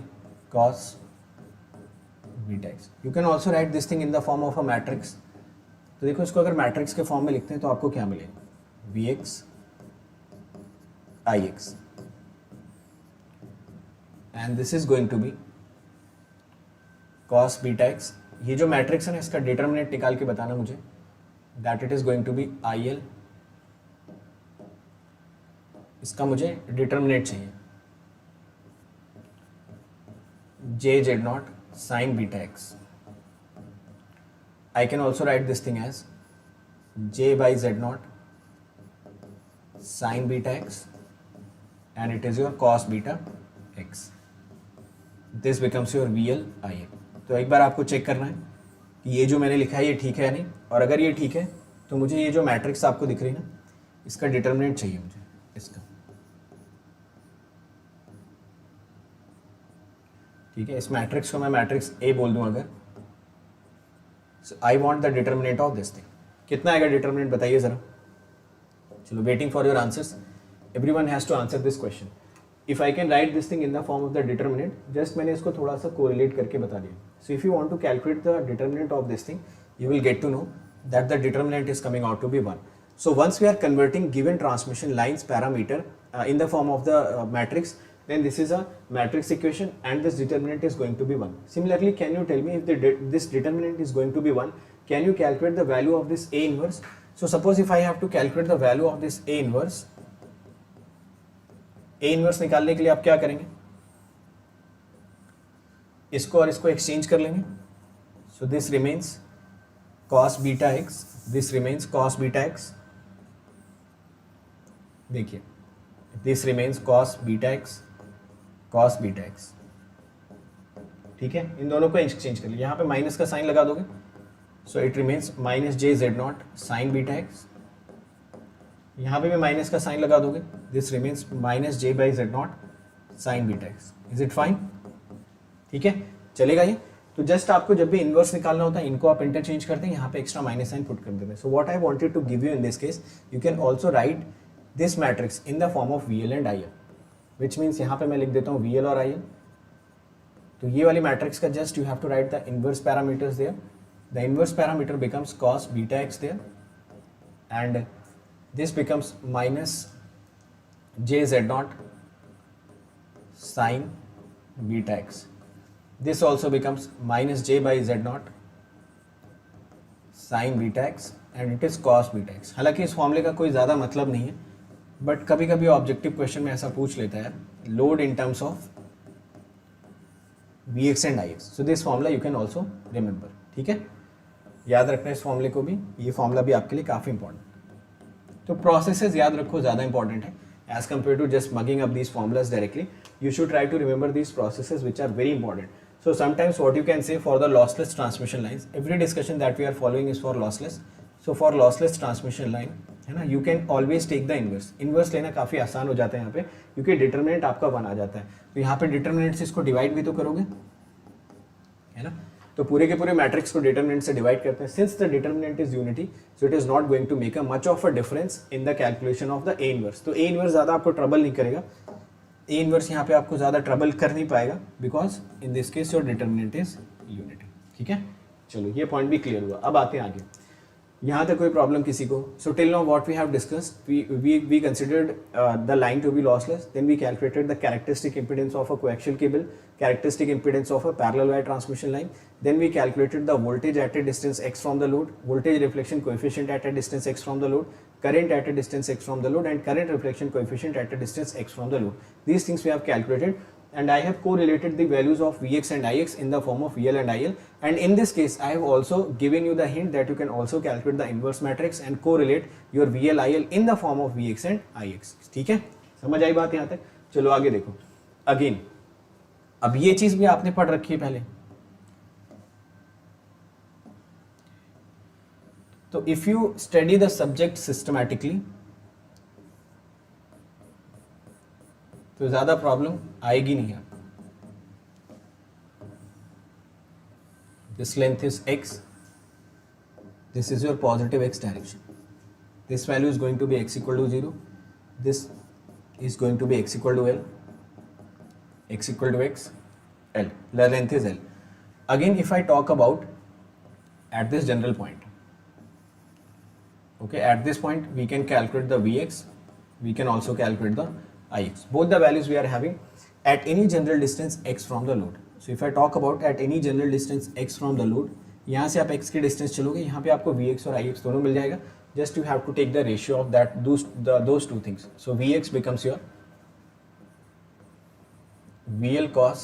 cos beta x. You can also write this thing in the form of a matrix. तो देखो इसको अगर matrix के form में लिखते हैं तो आपको क्या मिलेगा? Vx Ix and this is going to be cos beta x. ये जो मैट्रिक्स है ना, इसका डिटर्मिनेंट निकाल के बताना मुझे. That it is going to be IL. इसका मुझे डिटर्मिनेंट चाहिए J Z naught sin beta x. I can also write this thing as J by Z naught sin beta x and it is your cos beta x. This becomes your VL IL. तो एक बार आपको check करना है कि ये जो मैंने लिखा है ये ठीक है या नहीं, और अगर ये ठीक है तो मुझे ये जो मैट्रिक्स आपको दिख रही है ना, इसका डिटर्मिनेंट चाहिए मुझे इसका. ठीक है, इस मैट्रिक्स को मैं मैट्रिक्स A बोल दूं अगर. So I want the determinant of this thing. कितना आएगा डिटर्मिनेंट बताइए जरा. चलो, waiting for your answers. Everyone has to answer this question. If I can write this thing in the form of the determinant, just मैंने इसको थोड़ा सा correlate करके बता दिया. So if you want to calculate the determinant of this thing, you will get to know that the determinant is coming out to be 1. So once we are converting given transmission lines parameter in the form of the matrix, then this is a matrix equation and this determinant is going to be 1. Similarly, can you tell me if this determinant is going to be 1, can you calculate the value of this A inverse? So suppose if I have to calculate the value of this A inverse निकालने के लिए आप क्या करेंगे? इसको और इसको exchange कर लेंगे. So this remains cos beta x, this remains cos beta x. देखिए, this remains cos beta x, cos beta x. ठीक है, इन दोनों को एक्सचेंज कर लिया. यहाँ पे माइनस का साइन लगा दोगे, so it remains minus j zed naught sine beta x. यहाँ पे भी माइनस का साइन लगा दोगे, this remains minus J by Z naught sine beta x. Is it fine? ठीक है, चलेगा ये. तो जस्ट आपको जब भी इनवर्स निकालना होता है, इनको आप इंटरचेंज करते हैं, यहाँ पे एक्स्ट्रा माइनस साइन पुट कर देते हैं. So what I wanted to give you in this case, you can also write this matrix in the form of VL and IL, which means यहाँ पे मैं लिख देता हूँ VL और IL. तो ये वाली मैट्रिक्स का just you have to write the inverse parameters there. The inverse parameter becomes cos beta x there and this becomes minus j zed naught sine beta x. This also becomes minus j by z naught sin beta x and it is cos beta x. हालांकि इस फॉर्मूले का कोई ज़्यादा मतलब नहीं है, but कभी कभी ऑब्जेक्टिव क्वेश्चन में ऐसा पूछ लेता है, load in terms of Vx and Ix. So this formula you can also remember. ठीक है, याद रखना इस फॉर्मूले को भी. ये फॉर्मूला भी आपके लिए काफ़ी इंपॉर्टेंट. तो प्रोसेसेस याद रखो, ज़्यादा इंपॉर्टेंट है as compared to just mugging up these formulas directly. You should try to remember these processes which are very important. So sometimes what you can say for the lossless transmission lines, every discussion that we are following is for lossless. So for lossless transmission line, है ना, you can always take the inverse. Inverse लेना काफ़ी आसान हो जाता है यहाँ पे, क्योंकि डिटर्मिनेंट आपका 1 आ जाता है. तो यहाँ पे डिटर्मिनेंट से इसको डिवाइड भी तो करोगे, है ना. तो पूरे के पूरे मैट्रिक्स को डिटर्मिनेंट से डिवाइड करते हैं. Since the determinant is unity, so it is not going to make a much of a difference in the calculation of the A inverse. तो A इनवर्स ज़्यादा आपको ट्रबल नहीं करेगा. A इनवर्स यहाँ पे आपको ज़्यादा ट्रबल कर नहीं पाएगा, because in this case your determinant is unity. ठीक है, चलो ये पॉइंट भी क्लियर हुआ. अब आते हैं आगे. यहाँ तक कोई प्रॉब्लम किसी को? So till now what we have discussed, we considered the line to be lossless, then we calculated the characteristic impedance of a coaxial cable, characteristic impedance of a parallel wire transmission line. Then we calculated the voltage at a distance x from the load, voltage reflection coefficient at a distance x from the load, current at a distance x from the load, and current reflection coefficient at a distance x from the load. These things we have calculated, and I have correlated the values of Vx and Ix in the form of VL and IL. And in this case, I have also given you the hint that you can also calculate the inverse matrix and correlate your VL IL in the form of Vx and Ix. ठीक है, समझ आई बात यहाँ तक? चलो आगे देखो. Again अब ये चीज भी आपने पढ़ रखी है पहले. तो if you study the subject systematically तो ज्यादा प्रॉब्लम आएगी नहीं. है this length is x, this is your positive x direction, this value is going to be x equal to 0, this is going to be x equal to l, x equal to x, l, the length is l. Again, if I talk about at this general point, okay, at this point we can calculate the Vx, we can also calculate the Ix. Both the values we are having at any general distance x from the load. So if I talk about at any general distance x from the load, यहाँ से आप x की distance चलोगे, यहाँ पे आपको Vx और Ix दोनों मिल जाएगा. Just you have to take the ratio of that those two things. So Vx becomes your VL cos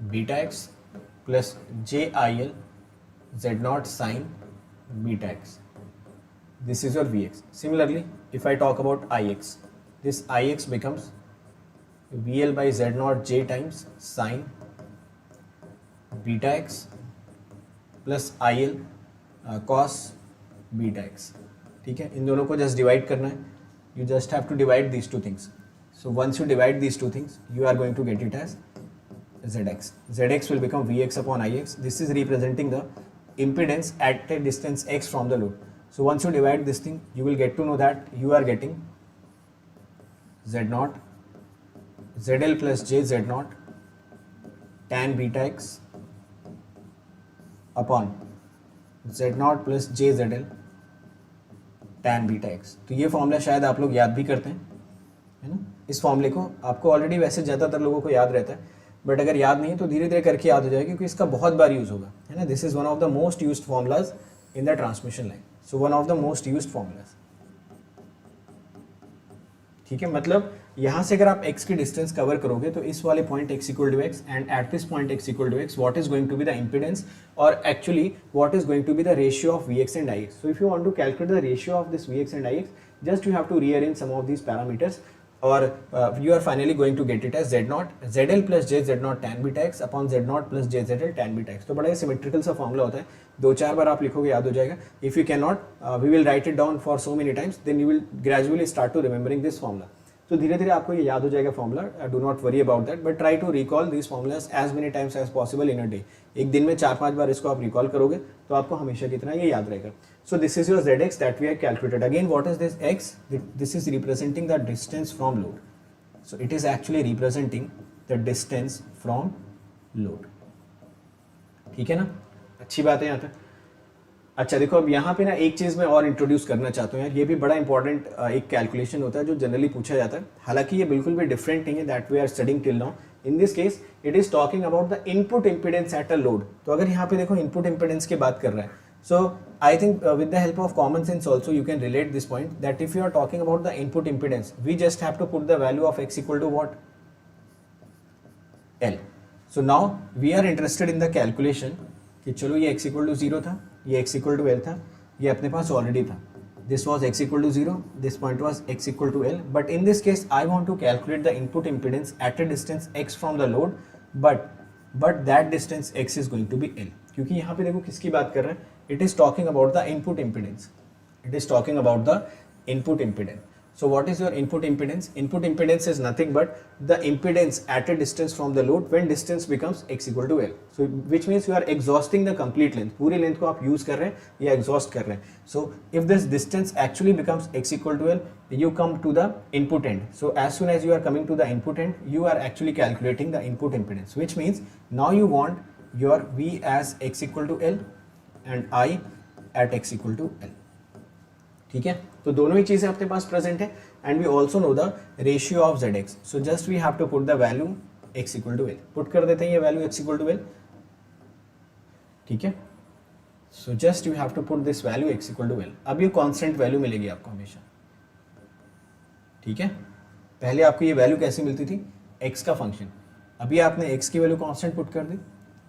beta x plus JIL Z naught sin beta x. This is your Vx. Similarly, if I talk about Ix, this Ix becomes VL by Z naught J times sin beta x plus IL cos beta x. ठीक है, इन दोनों को just divide करना है. You just have to divide these two things. So once you divide these two things, you are going to get it as Zx. Zx will become Vx upon Ix. This is representing the impedance at a distance x from the load. So once you divide this thing, you will get to know that you are getting Z0 ZL plus J Z0 tan beta x upon Z0 plus J ZL tan beta x. तो ये formula शायद आप लोग याद भी करते हैं, है ना. इस फॉर्मूले को आपको ऑलरेडी वैसे ज़्यादातर लोगों को याद रहता है, बट अगर याद नहीं है तो धीरे धीरे करके याद हो जाएगा, क्योंकि इसका बहुत बार यूज़ होगा, है ना. This is one of the most used formulas in the transmission line. So one of the most used formulas. ठीक है, मतलब यहाँ से अगर आप x की डिस्टेंस कवर करोगे तो इस वाले point x equal to x and at this point x equal to x what is going to be the impedance और actually what is going to be the ratio of Vx and Ix. So if you want to calculate the ratio of this Vx and Ix, just you have to rearrange some of these parameters, or you are finally going to get it as Z0 ZL plus J Z0 tan beta x upon Z0 plus J ZL tan beta x. तो बड़ा symmetrical सा formula होता है, 2-4 बार आप लिखोगे याद हो जाएगा. If you can not, we will write it down for so many times, then you will gradually start to remembering this formula. तो धीरे धीरे आपको ये याद हो जाएगा formula. Do not worry about that, but try to recall this formulas as many times as possible in a day. एक दिन में 4-5 बार इसको आप रिकॉल करोगे तो आपको हमेशा की तरह ये याद रहेगा. So this is your Zx that we have calculated. Again, what is this x? This is representing the distance from load. So it is actually representing the distance from load. ठीक है ना, अच्छी बात है यहाँ तक. अच्छा देखो, अब यहाँ पे ना एक चीज़ मैं और इंट्रोड्यूस करना चाहता हूँ यार. ये भी बड़ा इंपॉर्टेंट एक कैलकुलेशन होता है जो जनरली पूछा जाता है. हालांकि ये बिल्कुल भी डिफरेंट नहीं है that we are studying till now. In this case it is talking about the input impedance at a load. तो अगर यहाँ पे देखो इनपुट इम्पीडेंस की बात कर रहा है, so I think with the help of common sense also you can relate this point, that if you are talking about the input impedance, we just have to put the value of x equal to what? L. So now we are interested in the calculation कि चलो ये x equal to 0 था, ये x equal to L था, ये अपने पास already था. This was x equal to 0, this point was x equal to L, but in this case I want to calculate the input impedance at a distance x from the load, but that distance x is going to be L. क्योंकि यहाँ पे देखो किसकी बात कर रहे हैं, it is talking about the input impedance. It is talking about the input impedance. So what is your input impedance? Input impedance is nothing but the impedance at a distance from the load when distance becomes x equal to L. So which means you are exhausting the complete length. पूरी length को आप use कर रहे हैं या exhaust कर रहे हैं. So if this distance actually becomes x equal to L, you come to the input end. So as soon as you are coming to the input end, you are actually calculating the input impedance. Which means now you want your V as x equal to L and I at x equal to L. ठीक है, तो दोनों ही चीजें अपने पास present है. And we also know the ratio of Zx. So just we have to put the value x equal to l. Put कर देते हैं ये value x equal to l, ठीक है। So just you have to put this value x equal to l. अब ये constant value मिलेगी आपको हमेशा, ठीक है। पहले आपको ये वैल्यू कैसे मिलती थी, x का फंक्शन, अभी आपने x की वैल्यू कांस्टेंट पुट कर दी,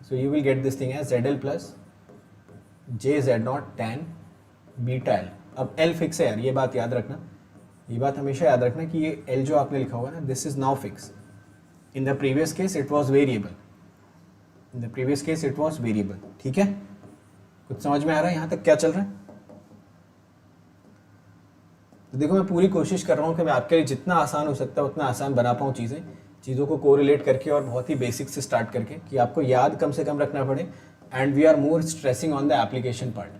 so you will get this thing as ZL plus JZ0 tan beta L। अब L फिक्स है यार, ये बात याद रखना, ये बात हमेशा याद रखना कि ये L जो आपने लिखा हुआ है ना, this is now fix. In the previous case it was variable, in the previous case it was variable, ठीक है। कुछ समझ में आ रहा है यहाँ तक क्या चल रहा है? तो देखो मैं पूरी कोशिश कर रहा हूँ कि मैं आपके लिए जितना आसान हो सकता है उतना आसान बना पाऊँ चीज़ों को कोरिलेट करके और बहुत ही बेसिक से स्टार्ट करके, कि आपको याद कम से कम रखना पड़े। And we are more stressing on the application part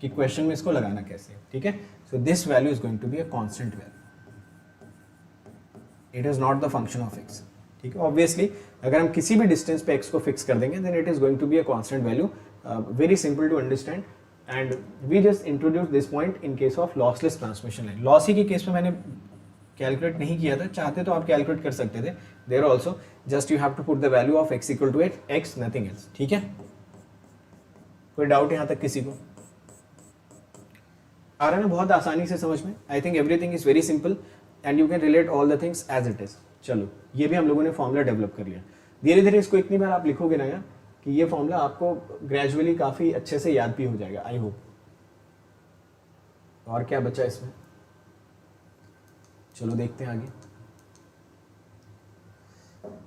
कि क्वेश्चन में इसको लगाना कैसे, ठीक है। So this value is going to be a constant value, it is not the function of x, ठीक है। ऑब्वियसली अगर हम किसी भी डिस्टेंस पे x को फिक्स कर देंगे then it is going to be a constant value, very simple to understand. And we just introduce this point in case of lossless transmission line. Lossy के केस में मैंने कैलकुलेट नहीं किया था, चाहते तो आप कैलकुलेट कर सकते थे, there also just you have to put the value of x equal to x, nothing else, ठीक है। कोई डाउट यहाँ तक किसी को आ रहा है ना? बहुत आसानी से समझ में, I think everything is very simple and you can relate all the things as it is. चलो ये भी हम लोगों ने फॉर्मूला डेवलप कर लिया, धीरे धीरे इसको इतनी बार आप लिखोगे ना यार कि ये फॉर्मूला आपको ग्रेजुअली काफी अच्छे से याद भी हो जाएगा, आई होप। और क्या बचा इसमें, चलो देखते हैं आगे।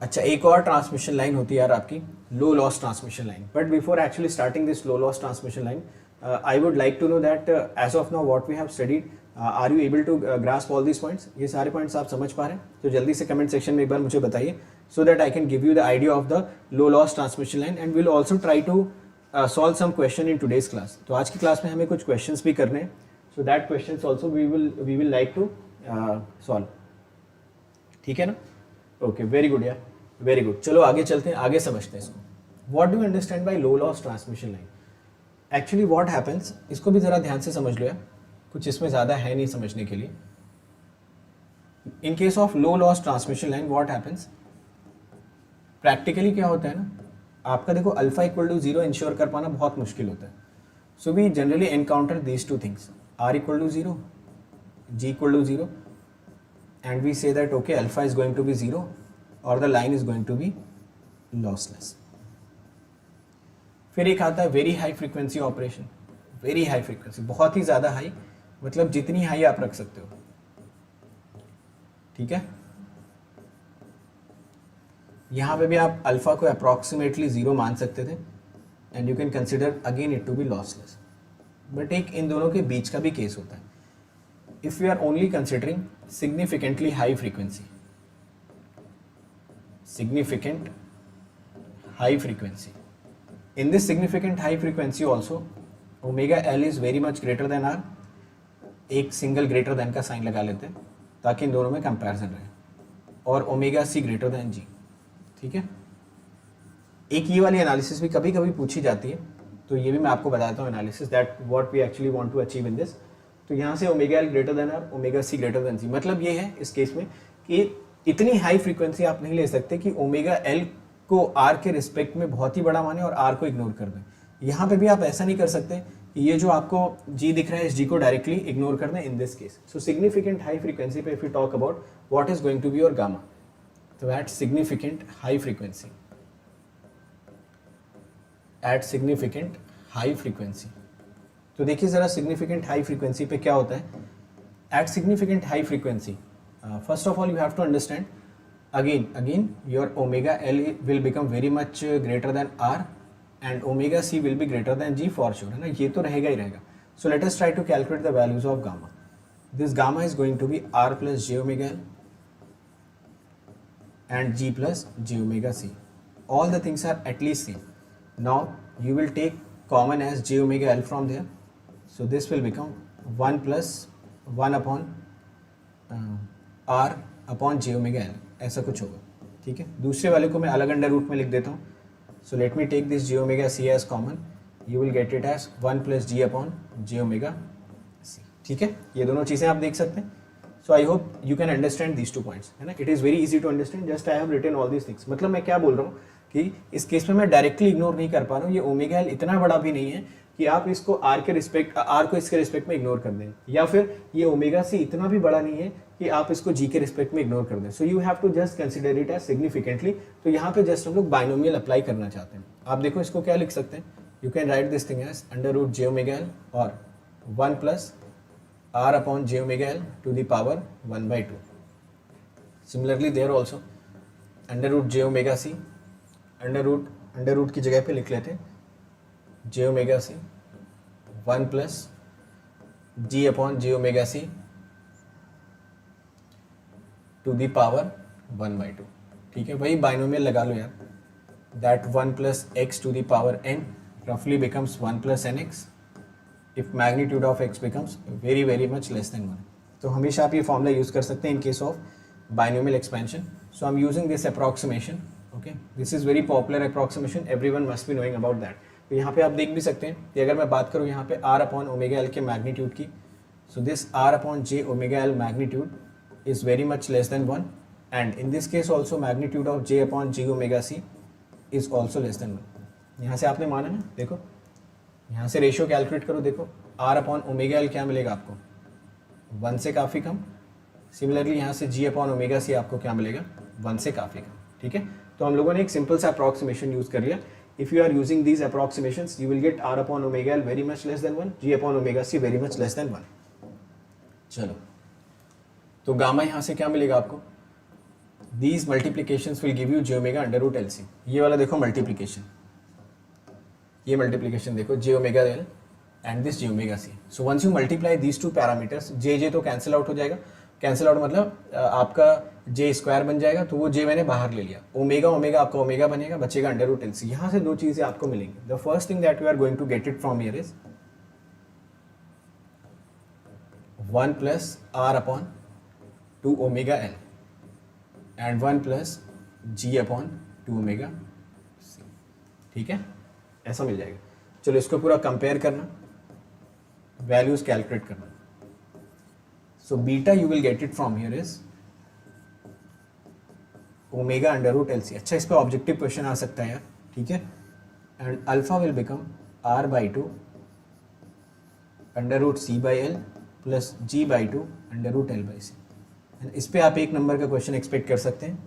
अच्छा, एक और ट्रांसमिशन लाइन होती है यार आपकी, low loss transmission line. But before actually starting this low loss transmission line, I would like to know that as of now what we have studied, are you able to grasp all this points? ये सारे points आप समझ पा रहे हैं? तो जल्दी से कमेंट सेक्शन में एक बार मुझे बताइए, so that I can give you the idea of the low loss transmission line and will also try to solve some question in today's class. तो आज की क्लास में हमें कुछ क्वेश्चंस भी करने हैं, so that questions also we will like to solve, ठीक है ना? ओके, वेरी गुड यार, वेरी गुड। चलो आगे चलते हैं, आगे समझते हैं इसको। What do you understand by low loss transmission line? Actually what happens, इसको भी जरा ध्यान से समझ लो यार, कुछ इसमें ज्यादा है नहीं समझने के लिए। इन case of low loss transmission line what happens, practically क्या होता है ना, आपका देखो अल्फा इक्वल टू 0 इंश्योर कर पाना बहुत मुश्किल होता है। So we generally encounter these two things, r equal to 0, g equal to 0, and we say that okay alpha is going to be 0 or the line is going to be lossless. फिर एक आता है very high frequency operation. Very high frequency, बहुत ही ज्यादा high, मतलब जितनी high आप रख सकते हो, ठीक है। यहां पे भी आप अल्फा को अप्रोक्सीमेटली 0 मान सकते थे and you can consider again it to be lossless. But एक इन दोनों के बीच का भी केस होता है, if we are only considering significantly high frequency, significant high frequency, in this significant high frequency also omega L is very much greater than R, एक single greater than का साइन लगा लेते हैं ताकि इन दोनों में कंपैरिजन रहे, और ओमेगा सी ग्रेटर देन जी, ठीक है। एक ये वाली एनालिसिस भी कभी कभी पूछी जाती है, तो ये भी मैं आपको बताता हूँ analysis that what we actually want to achieve in this. तो यहाँ से omega L greater than R, omega C greater than C, मतलब ये है इस केस में कि इतनी हाई फ्रीक्वेंसी आप नहीं ले सकते कि ओमेगा एल को आर के रिस्पेक्ट में बहुत ही बड़ा माने और आर को इग्नोर कर दें। यहाँ पे भी आप ऐसा नहीं कर सकते कि ये जो आपको जी दिख रहा है इस जी को डायरेक्टली इग्नोर कर दें in this case. So significant high frequency पे if you talk about what is going to be your gamma, तो at significant high frequency, at significant high frequency, तो देखिए जरा सिग्निफिकेंट हाई फ्रीक्वेंसी पे क्या होता है। At significant high frequency, first of all you have to understand again your omega l will become very much greater than r and omega c will be greater than g for sure, है ना, ये तो रहेगा ही रहेगा। So let us try to calculate the values of gamma. This gamma is going to be r plus j omega l and g plus j omega c. All the things are at least same. Now you will take common as j omega l from there. So this will become 1 plus 1 upon r upon j omega l. ऐसा कुछ होगा, ठीक है। दूसरे वाले को मैं अलग अंडर रूट में लिख देता हूँ. So let me take this j omega c as common. You will get it as 1 plus g upon j omega c. ठीक है, ये दोनों चीज़ें आप देख सकते हैं. So I hope you can understand these 2 points, है ना. It is very easy to understand, just I have written all these things. मतलब मैं क्या बोल रहा हूँ कि इस केस में मैं डायरेक्टली इग्नोर नहीं कर पा रहा हूँ. ये ओमेगा एल इतना बड़ा भी नहीं है कि आप इसको आर के रिस्पेक्ट, आर को इसके रिस्पेक्ट में इग्नोर कर दें, या फिर ये ओमेगा सी इतना भी बड़ा नहीं है कि आप इसको जी के रिस्पेक्ट में इग्नोर कर दें. So you have to just consider it as significantly. तो यहाँ पे जस्ट हम लोग बाइनोमियल अप्लाई करना चाहते हैं. आप देखो इसको क्या लिख सकते हैं, you can write this thing as under root J omega L और 1 plus are upon J omega L to the power 1/2. Similarly there also under root J omega C, under root की जगह पे लिख लेते हैं J omega C 1 plus ji upon J omega C to the power 1/2. ठीक है, वही binomial लगा लो यार. That 1 plus X to the power n रफली becomes 1 plus n x if magnitude of x becomes very very much less than 1. तो हमेशा आप ये फॉर्मूला यूज कर सकते हैं इन case of binomial expansion. So I am using this approximation. Okay, this is very popular approximation, everyone must be knowing about that. तो यहाँ पे आप देख भी सकते हैं कि अगर मैं बात करूँ यहाँ पे r अपॉन ओमेगा एल के मैग्नीट्यूड की, so this r upon J omega L magnitude is very much less than 1, and in this case also magnitude of j upon g omega c is also less than 1. यहाँ से आपने माना ना, देखो यहाँ से रेशियो कैलकुलेट करो, देखो r अपॉन ओमेगा एल क्या मिलेगा आपको 1 से काफ़ी कम. सिमिलरली यहाँ से g अपॉन ओमेगा सी आपको क्या मिलेगा 1 से काफ़ी कम. ठीक है, तो हम लोगों ने एक सिंपल सा अप्रॉक्सीमेशन यूज कर लिया. If you are using these approximations you will get r upon omega L very much less than 1, g upon omega C very much less than 1. चलो, तो गामा यहाँ से क्या मिलेगा आपको, these multiplications will give you J omega under root L C. ये वाला देखो मल्टीप्लीकेशन, ये मल्टीप्लीकेशन देखो J omega L and this J omega C. So once you multiply these 2 parameters, जे तो कैंसिल आउट हो जाएगा. कैंसिल आउट मतलब आपका जे स्क्वायर बन जाएगा, तो वो जे मैंने बाहर ले लिया. ओमेगा ओमेगा आपका ओमेगा बनेगा, बचेगा अंडर रूट एल सी. यहाँ से 2 चीज़ें आपको मिलेंगी. The first thing that you are going to get it from here is 1 plus are upon 2 omega L and 1 plus ji upon 2 omega c. ठीक है, ऐसा मिल जाएगा. चलो इसको पूरा कंपेयर करना, वैल्यूज कैलकुलेट करना. So beta you will get it from here is omega under root L c. अच्छा, इस पर ऑब्जेक्टिव क्वेश्चन आ सकता है यार. ठीक है, and alpha will become r/2 under root C by L plus g/2 under root L by C. इस पे आप एक नंबर का क्वेश्चन एक्सपेक्ट कर सकते हैं,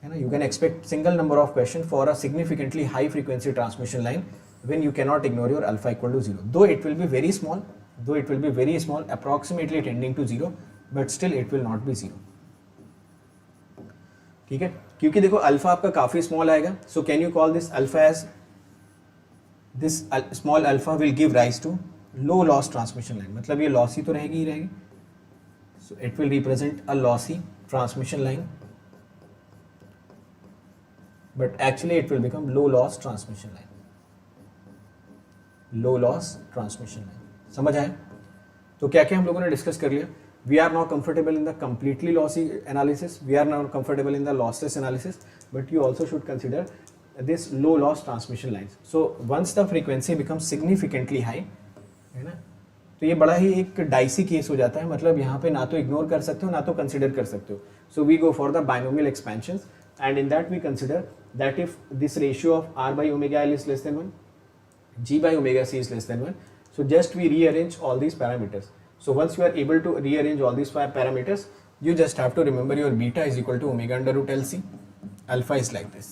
है ना. You can expect single number of question for a significantly high frequency transmission line when you cannot ignore your alpha equal to 0. Though it will be very small, approximately tending to 0, but still it will not be 0. ठीक है, क्योंकि देखो alpha आपका काफी small आएगा. So can you call this alpha as this small alpha will give rise to low loss transmission line. मतलब ये lossy तो रहेगी ही रहेगी. So it will represent a lossy transmission line, but actually it will become low loss transmission line. Low loss transmission line. समझ आए? तो क्या क्या हम लोगों ने डिस्कस कर लिया. We are now comfortable in the completely lossy analysis. We are now comfortable in the lossless analysis. But you also should consider this low loss transmission lines. So once the frequency becomes significantly high, है ना, तो ये बड़ा ही एक dicey case हो जाता है. मतलब यहाँ पे ना तो इग्नोर कर सकते हो ना तो कंसिडर कर सकते हो. So we go for the binomial expansions and in that we consider that if this ratio of r by omega l is less than 1, g by omega c is less than 1, so just we rearrange all these parameters. So once you are able to rearrange all these 5 parameters, you just have to remember your beta is equal to omega under root lc. Alpha is like this.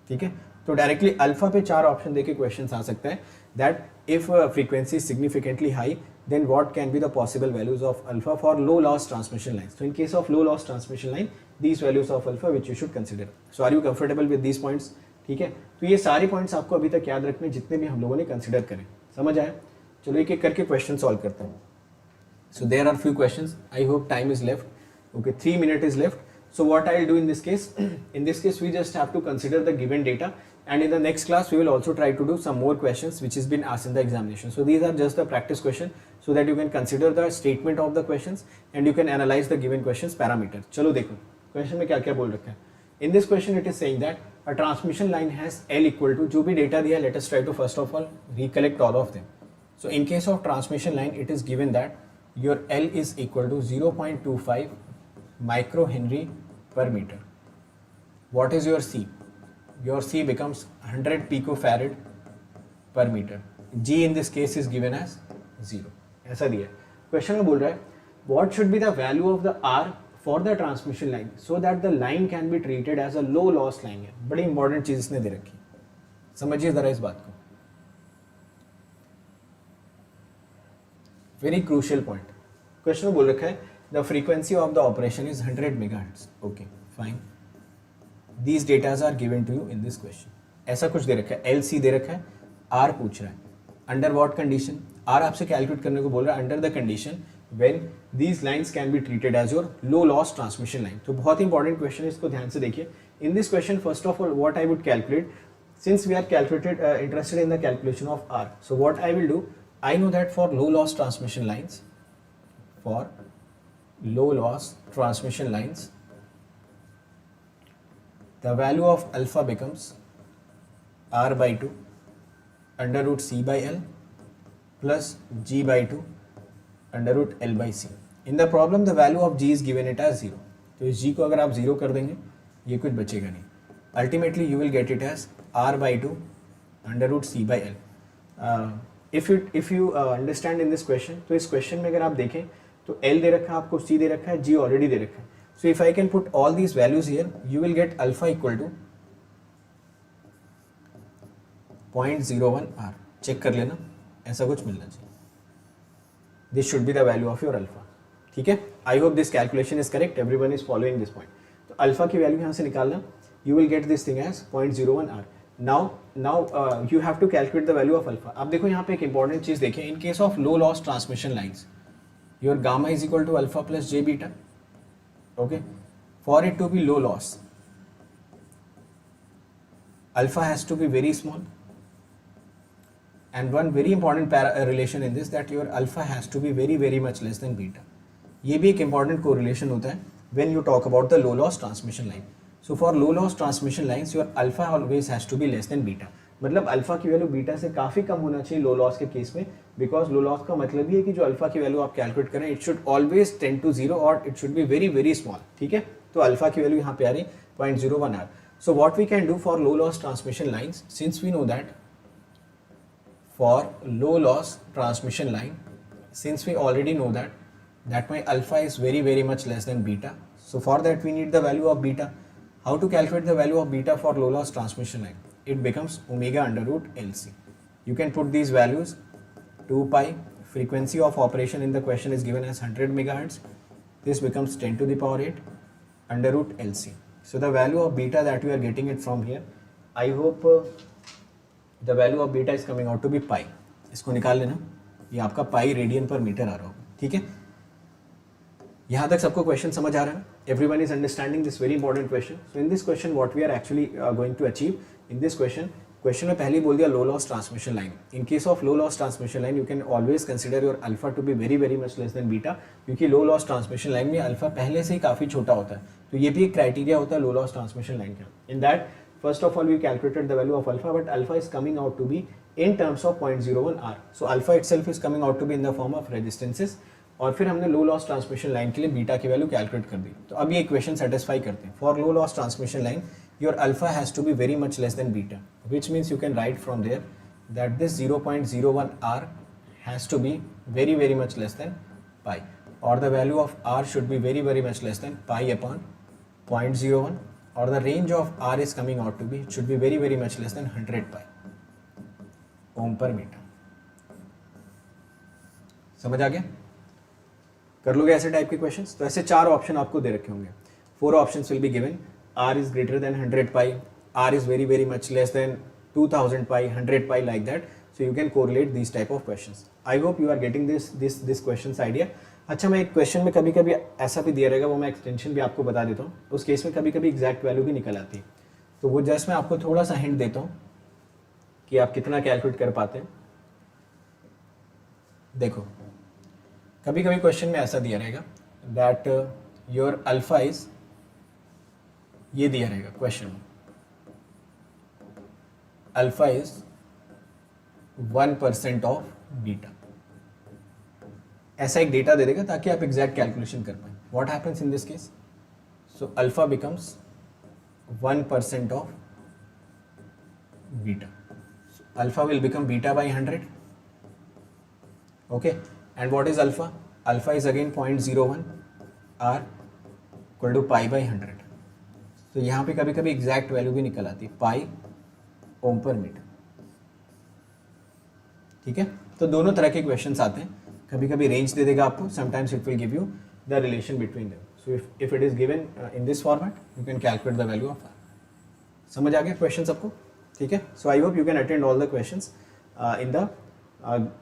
ठीक है, तो directly alpha पे 4 option देके question आ सकता है that if frequency significantly high then what can be the possible values of alpha for low loss transmission lines. So in case of low loss transmission line, these values of alpha which you should consider. So are you comfortable with these points? ठीक है, तो ये सारे points आपको अभी तक याद रखने जितने भी हम लोगों ने कंसिडर करें. समझ आया? चलो एक एक करके क्वेश्चन सॉल्व करते हैं. So there are few questions. I hope time is left. Okay, 3 minutes is left. So what I'll do in this case, we just have to consider the given data, and in the next class we will also try to do some more questions which has been asked in the examination. So these are just the practice question so that you can consider the statement of the questions and you can analyze the given questions parameter. चलो देखो question में क्या क्या बोल रखा है. In this question it is saying that a transmission line has L equal to, जो भी data दिया, let us try to first of all recollect all of them. So in case of transmission line it is given that your L is equal to 0.25 microhenry per meter. What is your C? Your C becomes 100 picofarad per meter. G in this case is given as 0. ऐसा दिया है question में बोल रहा है what should be the value of the R for the transmission line so that the line can be treated as a low loss line है. बड़ी important चीज इसने दे रखी, समझिए जरा इस बात को, वेरी क्रूशियल पॉइंट. क्वेश्चन में बोल रखा है the frequency of the operation is 100 megahertz. Okay fine, these datas are given to you in this question. ऐसा कुछ दे रखा है, एल सी दे रखा है, आर पूछ रहा है. Under what condition? आर आपसे कैलकुलेट करने को बोल रहा है under the condition when these lines can be treated as your low loss transmission line. तो बहुत इंपॉर्टेंट क्वेश्चन है, इसको ध्यान से देखिए. इन this question first of all what I would calculate, since we are interested in the calculation of R, so what I will do, I know that for low loss transmission lines, the value of alpha becomes R by 2 under root C by L plus G by 2 under root L by c. In the problem the value of g is given it as 0. तो इस जी को अगर आप 0 कर देंगे ये कुछ बचेगा नहीं. Ultimately you will get it as r by 2 under root C by l. If you understand in this question, तो इस क्वेश्चन में अगर आप देखें तो एल दे रखा है आपको, सी दे रखा है, जी ऑलरेडी दे रखा है. So if I can put all these values here you will get alpha equal to 0.01 r. Check कर लेना, ऐसा कुछ मिलना चाहिए. This should be the value of your alpha. ठीक है, I hope this calculation is correct, everyone is following this point. तो alpha की वैल्यू यहाँ से निकालना, you will get this thing as 0.01 R. Now you have to calculate the value of alpha. अब देखो यहाँ पे एक इंपॉर्टेंट चीज देखें, in case of low loss transmission lines your gamma is equal to alpha plus j beta. Okay, for it to be low loss alpha has to be very small. And one very important relation in this, that your alpha has to be very very much less than beta. ये भी एक important correlation होता है when you talk about the low loss transmission line. So for low loss transmission lines your alpha always has to be less than beta. मतलब alpha की value beta से काफ़ी कम होना चाहिए लो लॉस के केस में, बिकॉज लो लॉस का मतलब ही है कि जो अल्फा की वैल्यू आप कैलकुलेट करें it should always tend to 0 और it should be very very small. ठीक है, तो अल्फा की वैल्यू यहाँ पे आ रही 0.01 R. So what we can do for low loss transmission lines, since we know that for low loss transmission line, since we already know that my alpha is very very much less than beta, so for that we need the value of beta. How to calculate the value of beta for low loss transmission line? It becomes omega under root LC. You can put these values. 2 pi, frequency of operation in the question is given as 100 megahertz. This becomes 10 to the power 8 under root LC. So the value of beta that we are getting it from here, I hope the value of beta is coming out to be pi. इसको निकाल लेना, ये आपका pi radian पर metre आ रहा होगा. ठीक है, यहाँ तक सबको क्वेश्चन समझ आ रहा है? Everyone is understanding this very important question. So in this question what we are actually going to achieve in this question में पहले ही बोल दिया low loss transmission line. In case of low loss transmission line you can always consider your alpha to be very very much less than beta, क्योंकि low loss transmission line में alpha पहले से ही काफ़ी छोटा होता है. तो ये भी एक क्राइटेरिया होता है लो लॉस ट्रांसमिशन लाइन का. In that first of all we calculated the value of alpha, but alpha is coming out to be in terms of 0.01 R. So alpha itself is coming out to be in the form of resistances. और फिर हमने लो loss transmission line के लिए beta की value calculate कर दी. तो अब ये इक्वेशन सेटिस्फाई करते हैं. For low loss transmission line your alpha has to be very much less than beta, which means you can write from there that this 0.01 R has to be very very much less than pi, और the value of R should be very very much less than pi upon 0.01, or the range of R is coming out to be, it should be very very much less than 100 pi ohm per meter. समझ आ गया? कर लोगे ऐसे type के questions? तो ऐसे 4 option आपको दे रखे होंगे. 4 options will be given. R is greater than 100 pi, R is very very much less than 2000 pi, 100 pi, like that. So you can correlate these type of questions. I hope you are getting this questions idea. अच्छा, मैं एक question में कभी कभी ऐसा भी दिया रहेगा, वो मैं एक्सटेंशन भी आपको बता देता हूँ. उस केस में कभी कभी एग्जैक्ट वैल्यू भी निकल आती है, तो वो जस्ट मैं आपको थोड़ा सा हिंट देता हूँ कि आप कितना कैलकुलेट कर पाते हैं. देखो, कभी कभी क्वेश्चन में ऐसा दिया रहेगा दैट योर अल्फा इज, ये दिया रहेगा क्वेश्चन में, अल्फा इज 1% ऑफ बीटा. ऐसा एक डेटा दे देगा ताकि आप एग्जैक्ट कैलकुलेशन कर पाए. What happens in this case? So alpha becomes 1% of beta. Alpha will become beta by 100. Okay, and what is alpha? Alpha is again 0.01 r equal to pi by 100. तो यहाँ पे कभी कभी एग्जैक्ट वैल्यू भी निकल आती है, पाई ओम पर मीटर. ठीक है, तो दोनों तरह के क्वेश्चंस आते हैं. कभी कभी रेंज दे देगा आपको, sometimes it will give you the relation between them. So if it is given in this format you can calculate the value of R. समझ आ गया क्वेश्चन सबको? ठीक है. So I hope you can attend all the questions in the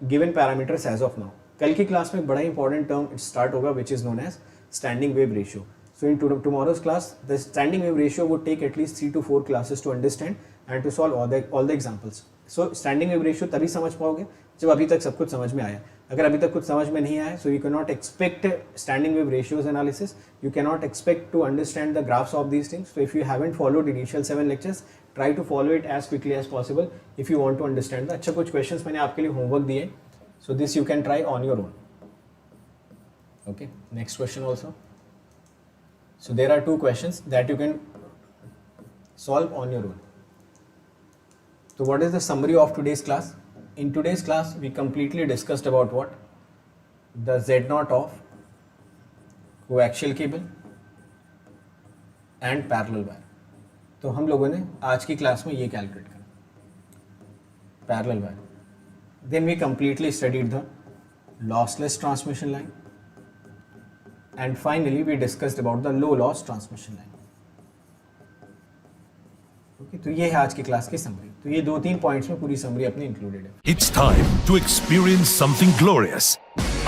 given parameters as of now. कल की class में बड़ा इंपॉर्टेंट टर्म स्टार्ट होगा which is known as standing wave ratio. So in tomorrow's class, the standing wave ratio would take at least 3 to 4 classes to understand and to solve all the examples. So standing wave ratio तभी समझ पाओगे जब अभी तक सब कुछ समझ में आया. अगर अभी तक कुछ समझ में नहीं आया, so you cannot expect standing wave ratios analysis. You cannot expect to understand the graphs of these things. So if you haven't followed initial 7 lectures, try to follow it as quickly as possible if you want to understand. अच्छा कुछ questions मैंने आपके लिए homework दिए. So this you can try on your own. Okay. Next question also. So there are 2 questions that you can solve on your own. So what is the summary of today's class? In today's class, we completely discussed about what? The Z0 of coaxial cable and parallel wire. तो हम लोगों ने आज की class में ये calculate करा, parallel wire. Then we completely studied the lossless transmission line. And finally, we discussed about the low loss transmission line. Okay, तो ये है आज की क्लास की समरी. तो ये 2-3 पॉइंट्स में पूरी समरी अपनी इंक्लूडेड है. It's time to experience something glorious.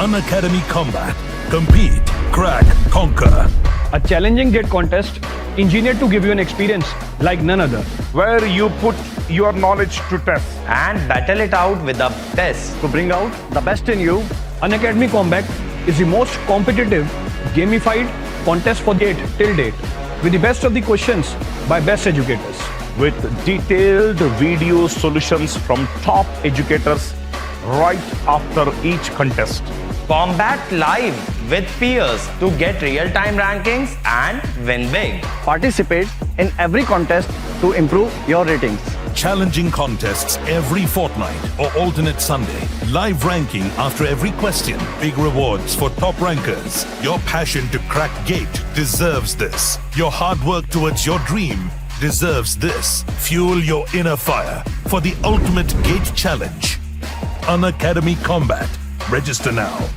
Unacademy Combat. Compete, crack, conquer. A challenging gate contest engineered to give you an experience like none other. where you put your knowledge to test. and battle it out with the best. To bring out the best in you, Unacademy Combat is the most competitive, gamified contest for gate till date, with the best of the questions by best educators. With detailed video solutions from top educators right after each contest. Combat live with peers to get real-time rankings and win big. Participate in every contest to improve your ratings. Challenging contests every fortnight or alternate Sunday. Live ranking after every question. Big rewards for top rankers. Your passion to crack gate deserves this. Your hard work towards your dream deserves this. Fuel your inner fire for the ultimate gate challenge. Unacademy Combat. Register now.